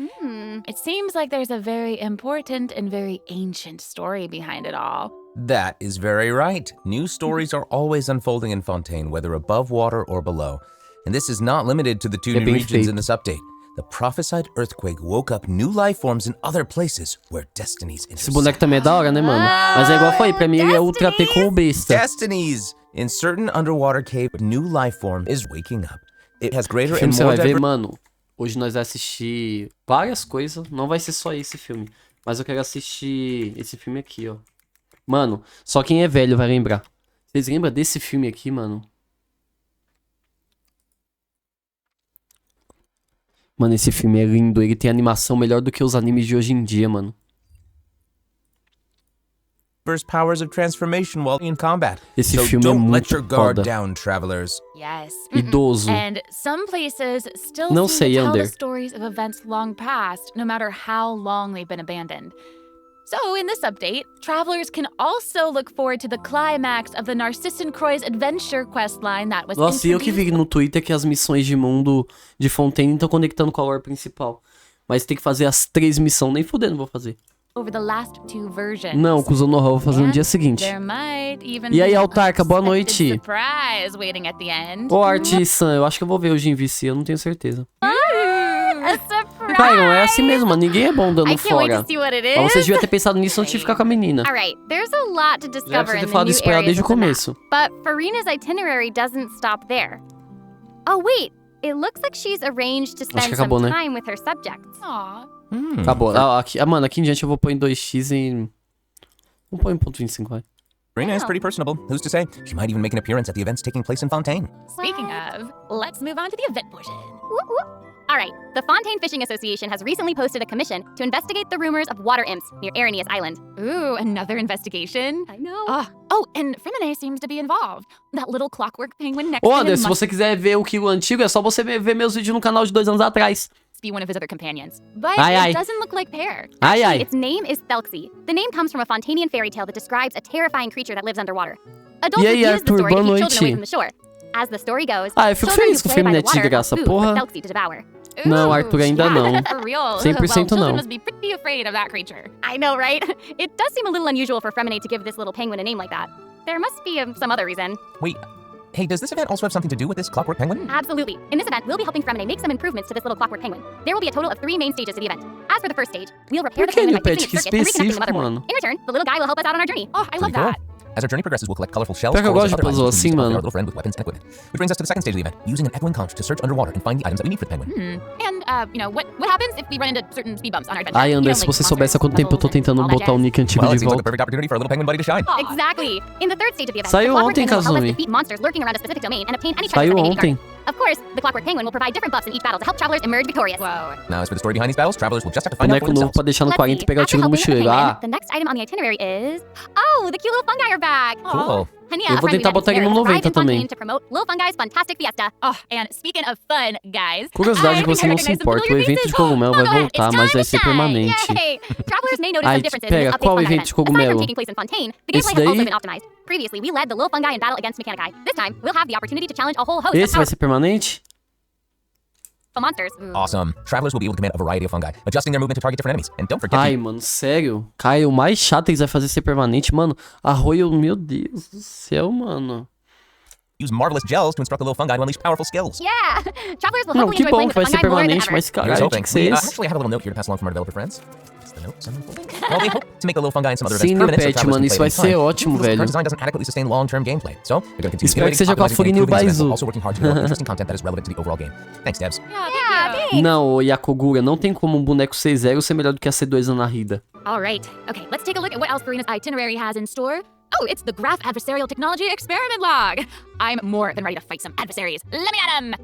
It seems like there's a very important and very ancient story behind it all. That is very right. New stories are always unfolding in Fontaine, whether above water or below. And this is not limited to the 2 new regions in this update. The prophesied earthquake woke up new life forms in other places where destinies intersect. Esse boneco também é da hora, né, mano? Mas é igual eu falei, pra mim ele é ultra T com o besta. Destinies! In certain underwater cave, new life form is waking up. It has greater filme and você more vai ver, mano. Hoje nós vamos assistir várias coisas. Não vai ser só esse filme. Mas eu quero assistir esse filme aqui, ó. Mano, só quem é velho vai lembrar. Vocês lembram desse filme aqui, mano? Mano, esse filme é lindo. Ele tem animação melhor do que os animes de hoje em dia, mano. powers of transformation while in combat. Esse so filme é don't let muito your guard foda. down, travelers. Yes. Idoso. And some places still Não seem sei, to tell Ander. the stories of events long past, no matter how long they've been abandoned. So, in this update, travelers can also look forward to the climax of the Narcissan Croix's adventure questline that was Nossa, e eu que vi no Twitter que as missões de mundo de Fontaine estão conectando com a lore principal. Mas tem que fazer as 3 missões, nem fudendo vou fazer. over the last 2 versions. Não, com o Zonoha eu vou fazer no dia seguinte. E aí, Autarca, boa noite. Surprise waiting at the end. Ô, Artisan, eu acho que eu vou ver hoje em VC, eu não tenho certeza. A surprise! Pai, não é assim mesmo, mano. Ninguém é bom dando fora. Mas vocês deviam ter pensado nisso antes de ficar com a menina. Alright, there's a lot to discover in the falado new isso pra ela areas desde o of the map. começo. But Farina's itinerary doesn't stop there. Oh wait, it looks like she's arranged to spend acabou, some né? time with her subjects. Aww. Acabou. Mano, aqui em diante eu vou pôr em 2x em... Vamos pôr em 1.25, vai. Farina is pretty personable. Who's to say? She might even make an appearance at the events taking place in Fontaine. Speaking of, let's move on to the event portion. Alright, the Fontaine Fishing Association has recently posted a commission to investigate the rumors of water imps near Aranius Island. Ooh, another investigation? I know. Oh, and Fremine seems to be involved. That little clockwork penguin next Ô, to him André, se must você quiser ver o Killu antigo, é só você ver meus vídeos no canal de 2 anos atrás. be one of his other companions. But Ai. it doesn't look like Pear. Ai, ai. Its name is Thelxie. The name comes from a Fontanian fairy tale that describes a terrifying creature that lives underwater. Adults E aí, would use the Arthur, story to boa keep children away noite. from the shore. As the story goes, Eu fico children feliz who com o play by the Feminete de water graça, have food for porra. Thelxie to devour. Não, Arthur, ainda não. For real? 100% well, children não. must be pretty afraid of that creature. I know, right? It does seem a little unusual for Fremine to give this little penguin a name like that. There must be some other reason. Wait, hey, does this event also have something to do with this clockwork penguin? Absolutely. In this event, we'll be helping Fremine make some improvements to this little clockwork penguin. There will be a total of 3 main stages to the event. As for the first stage, we'll repair the Por que penguin by ele fixing its pede circuit and reconnecting the específico, motherboard. mano? In return, the little guy will help us out on our journey. Oh, I love Pretty cool. that. As our journey progresses, we'll collect colorful shells, Pior que eu cores, gosto de and other puzzle items to assim, use to help mano. our little friend with weapons and equipment. Which brings us to the second stage of the event, using an echoing conch to search underwater and find the items that we need for the penguin. And, what happens if we run into certain speed bumps on our adventure? Ai, André, se você soubesse há quanto tempo eu tô tentando botar o nick antigo Well, de it seems like volta. the perfect opportunity for a little penguin buddy to shine. Exactly. In the third stage of the event, Saiu the clockwork ontem, penguin will help us Kazumi. defeat monsters lurking around a specific domain and obtain any treasures Saiu that may be ontem. guarded. Of course, the clockwork penguin will provide different buffs in each battle to help travelers emerge victorious. Whoa. Now, as for the story behind these battles, travelers will just have to find out Boneco for novo themselves. pra deixar no Let's 40 e see. pegar o After tiro do helping with the mochileiro. penguin, Ah, the next item on the itinerary is... Oh, the cute little fungi are back! Cool. Honey, Eu vou tentar botar ele no 90 também. To promote Little Fungi's fantastic fiesta. Oh, and speaking of fun, guys. Curiosidade que você não se importa, o evento de cogumelo vai voltar, mas vai ser permanente. Yay! Travelers may notice Ai, some differences in pera, this qual update fungi evento event. de Aside from cogumelo? taking place in Fontaine, the Esse gameplay has also daí? been optimized. Previously, we led the little fungi in battle against Mechanici. This time, we'll have the opportunity to challenge a whole host Esse vai of ser permanente? powerful monsters. Awesome. Travelers will be able to command a variety of fungi, adjusting their movement to target different enemies. And don't forget Ai, mano, sério? Caio, o mais chato eles vai fazer ser permanente, mano. Arroio, meu Deus do céu, mano. use marvelous gels to instruct the little fungi to unleash powerful skills. Yeah! Travelers will Não, hopefully que enjoy bom playing que with vai the ser fungi more than permanente, ever. mas Here's caralho, tinha hoping. que ser We esse. actually have a little note here to pass along from our developer friends. It's the note unfolding. Well, they hope to make the little fungi and some other events Sim, no permanent so patch, travelers mano, can isso play vai them ser time. ótimo, The current velho. design doesn't adequately sustain long-term gameplay, so we're going to continue Espero que seja com a optimizing and Furinho improving this event, Baizu. while also working hard to develop interesting content that is relevant to the overall game. Thanks, devs. Yeah, thanks! Não, ô Yakogura, não tem como um boneco C0 ser melhor do que a C2 na Rida. Alright, okay, let's take a look at what else Farina's itinerary has in store. Oh, it's the Graph Adversarial Technology Experiment Log. I'm more than ready to fight some adversaries. Let me at 'em!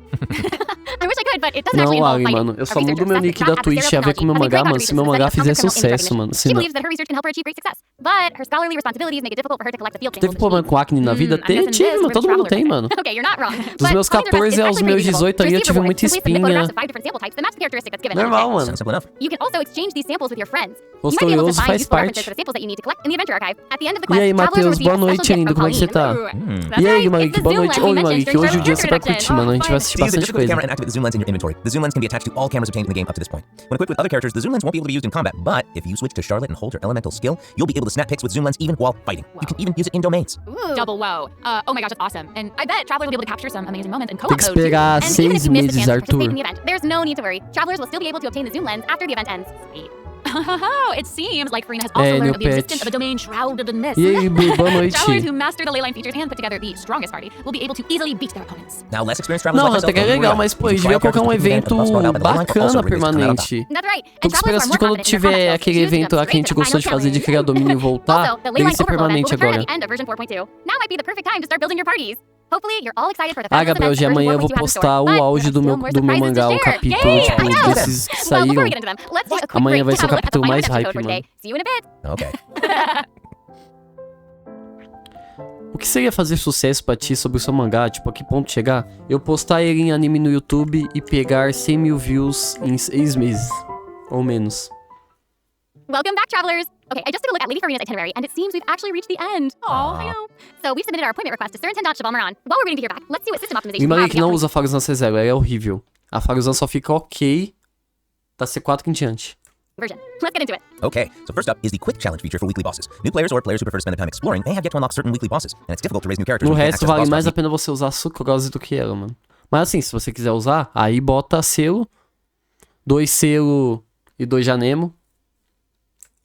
I wish I could, but it doesn't actually Não, involve Ali, fighting. mano, eu Our só mudo researcher meu assessed nick graph da Twitch adversarial a ver com meu technology, mangá, having mano. great Se meu research mangá success fizer that helps criminal sucesso, mano. She Se não... believes that her research can help her achieve great success, but her scholarly responsibilities make it difficult for her to collect the field Teve problema com acne na vida? Tive, mano, todo mundo tem, mano. Okay, you're not wrong. Dos meus 14 aos meus 18 ali eu tive muita espinha. Normal, mano. Sounds simple enough. You can also exchange these samples with your friends. Os You might be able to curiosos find faz useful references parte. for the samples that you need to collect in the Adventure Archive. At the end of the E quest, aí, travelers will Matheus, receive boa a special noite, gift lindo, from como é que você Pauline. tá? That's E aí, right, Malik, it's the boa zoom noite. lens we Oi, mentioned Malik, during hoje o our dia você vai introduction. curtir, mano. A gente vai assistir To use the bastante digital coisa. camera and activate the zoom lens in your inventory. The zoom lens can be attached to all cameras obtained in the game up to this point. When equipped with other characters, the zoom lens won't be able to be used in combat, but if you switch to Charlotte and hold her elemental skill, you'll be able to snap pics with zoom lens even while fighting. You can even use it in domains. Double wow. Oh my gosh, that's awesome. And I bet Travelers will be able to capture some amazing moments in Tem co-op que mode too. esperar And even if 6 you miss the meses, chance to participate in Arthur. the event, there's no need to worry. Travelers will still be able to obtain the zoom lens after the event ends. Sweet. It seems like Farina has also New learned of the patch. existence of a domain shrouded in mist. E aí, Bu, boa noite. Travelers who master the leyline features and put together the strongest party will be able to easily beat their opponents. Now, less experienced travelers Não, like até myself que é will legal, rely. mas pô, You eles can deviam try colocar um characters to evento command, but the spell spell bacana also releases command on top. permanente. That's right. Tô com esperança de quando tiver aquele evento lá que a gente gostou de fazer de criar domínio e voltar, Also, the ele Leyline ser Overflow event permanente will return agora. at the end of version 4.2. Now might be the perfect time to start building your parties. Hopefully, you're all excited for the Ah, fabulous Gabriel, events de that version amanhã eu vou 4.2 has in store. postar o But auge there do are meu, still more do meu surprises to mangá, o share. capítulo, Yay, tipo, I know. desses que Well, before saíram. we get into them, let's take a quick Amanhã break vai to ser o have a look at the capítulo final mais episode hype, for today. mano. See you in a bit. Okay. O que seria fazer sucesso pra ti sobre o seu mangá? Tipo, a que ponto chegar? Eu postar ele em anime no YouTube e pegar 100 mil views em 6 meses. Ou menos. Welcome back, travelers. Okay, I just took a look at Lady Farina's itinerary, and it seems we've actually reached the end. Oh, I know. So we've submitted our appointment request to Superintendent Shabalmaran. While we're waiting to hear back, let's see what system optimization Me we mandei have. que não usa Faruzan C0, ela é horrível. A Faruzan só fica ok da C4 em diante. Version. Let's get into it. Okay, so first up is the quick challenge feature for weekly bosses. New players or players who prefer to spend their time exploring may have yet to unlock certain weekly bosses, and it's difficult to raise new characters. No resto, vale mais a pena você usar sucrose do que ela, mano. Mas assim, se você quiser usar, aí bota selo, 2 selo e 2 janemo.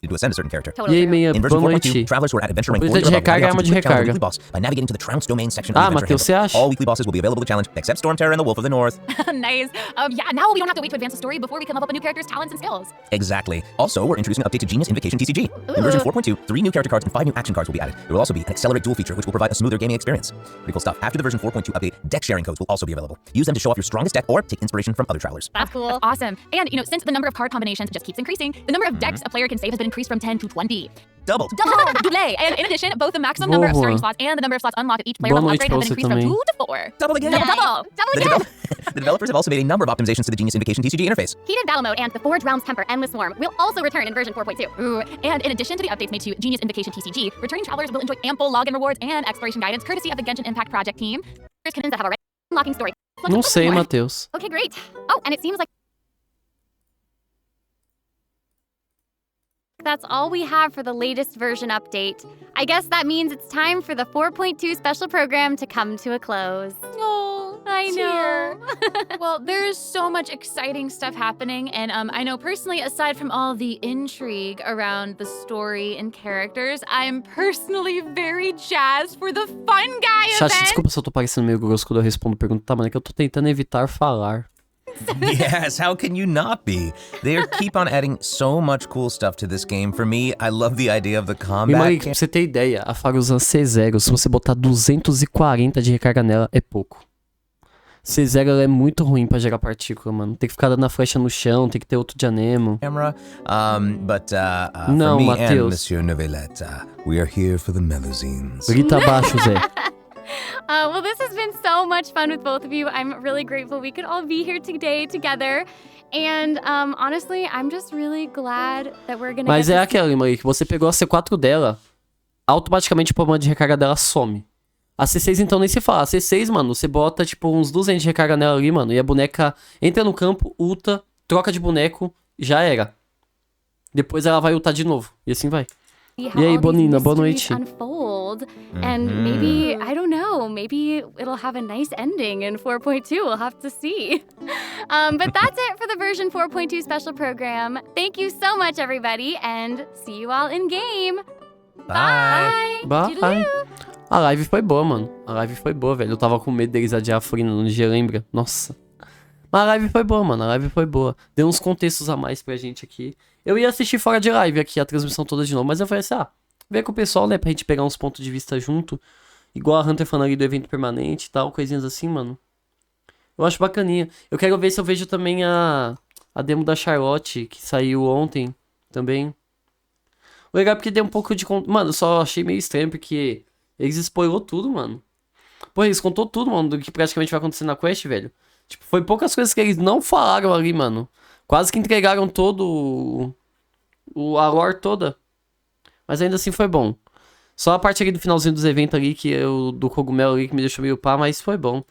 To ascend a certain character. E aí, meia, boa noite. Travelers who are at adventure rank Política de recarga é arma de recarga. By navigating to the Trounce domain section of the adventure Matheus, você acha? All weekly bosses will be available to challenge, except Storm Terror and the Wolf of the North. Nice. Yeah, now we don't have to wait to advance the story before we can level up a new character's talents and skills. Exactly. Also, we're introducing an update to Genius Invocation TCG. In version 4.2, 3 new character cards and 5 new action cards will be added. There will also be an Accelerate Duel feature, which will provide a smoother gaming experience. Pretty cool stuff. After the version 4.2 update, deck sharing codes will also be available. Use them to show off your strongest deck or take inspiration from other travelers. That's cool. That's awesome. And, you know, since the number of card combinations just keeps increasing, the number of decks a player can save has been increased from 10 to 20. Doubled. Double! And in addition, both the maximum number of starting slots and the number of slots unlocked at each player level upgrade have been increased from 2 to 4. Double again. Double again. The developers have also made a number of optimizations to the Genius Invocation TCG interface. Heated Battle Mode and the Forge Realms Temper Endless Swarm will also return in version 4.2. Ooh, and in addition to the updates made to Genius Invocation TCG, returning travelers will enjoy ample login rewards and exploration guidance courtesy of the Genshin Impact project team. There's canons that have already unlocking story. Não sei, Matheus. Okay, great. Oh, and it seems like that's all we have for the latest version update. I guess that means it's time for the 4.2 special program to come to a close. Oh, I know. Well, there's so much exciting stuff happening, and I know personally, aside from all the intrigue around the story and characters, I'm personally very jazzed for the Fun Guy Chat, event. desculpa se eu tô parecendo meio grosso quando eu respondo pergunta, tá, mano, é que eu tô tentando evitar falar. Yes, how can you not be? They keep on adding so much cool stuff to this game. For me, I love the idea of the combat. E, Mari, pra você ter ideia, a Faruzan C0, se você botar 240 de recarga nela, é pouco. C0 ela é muito ruim pra gerar partícula, mano. Tem que ficar dando a flecha no chão, tem que ter outro de anemo. Não, for me Matheus. And Monsieur Novelette, we are here for the Melusines. Grita abaixo, Zé. well, this has been so much fun with both of you. I'm really grateful we could all be here today together. And honestly, I'm just really glad that we're gonna Mas é aquela, Mari, que você pegou a C4 dela, automaticamente o problema de recarga dela some. A C6 então nem se fala. A C6, mano, você bota tipo uns 200 de recarga nela ali, mano, e a boneca entra no campo, ulta, troca de boneco, já era. Depois ela vai ultar de novo, e assim vai. E aí, Bonina, boa noite. Unfold, and maybe, I don't know, maybe it'll have a nice ending in 4.2. We'll have to see. But that's it for the version 4.2 special program. Thank you so much, everybody, and see you all in game. Bye. Bye. A live foi boa, mano. A live foi boa, velho. Eu tava com medo deles adiar a Frina no dia, lembra? Nossa. Mas a live foi boa, mano. A live foi boa. Deu uns contextos a mais pra gente aqui. Eu ia assistir fora de live aqui, a transmissão toda de novo. Mas eu falei assim, ver com o pessoal, né? Pra gente pegar uns pontos de vista junto. Igual a Hunter falando ali do evento permanente e tal. Coisinhas assim, mano. Eu acho bacaninha. Eu quero ver se eu vejo também a demo da Charlotte, que saiu ontem também. O legal é porque deu um pouco de... Mano, eu só achei meio estranho porque... Eles spoilou tudo, mano. Pô, eles contou tudo, mano, do que praticamente vai acontecer na quest, velho. Tipo, foi poucas coisas que eles não falaram ali, mano. Quase que entregaram todo a lore toda. Mas ainda assim foi bom. Só a parte ali do finalzinho dos eventos ali, do cogumelo ali, que me deixou meio pá, mas foi bom.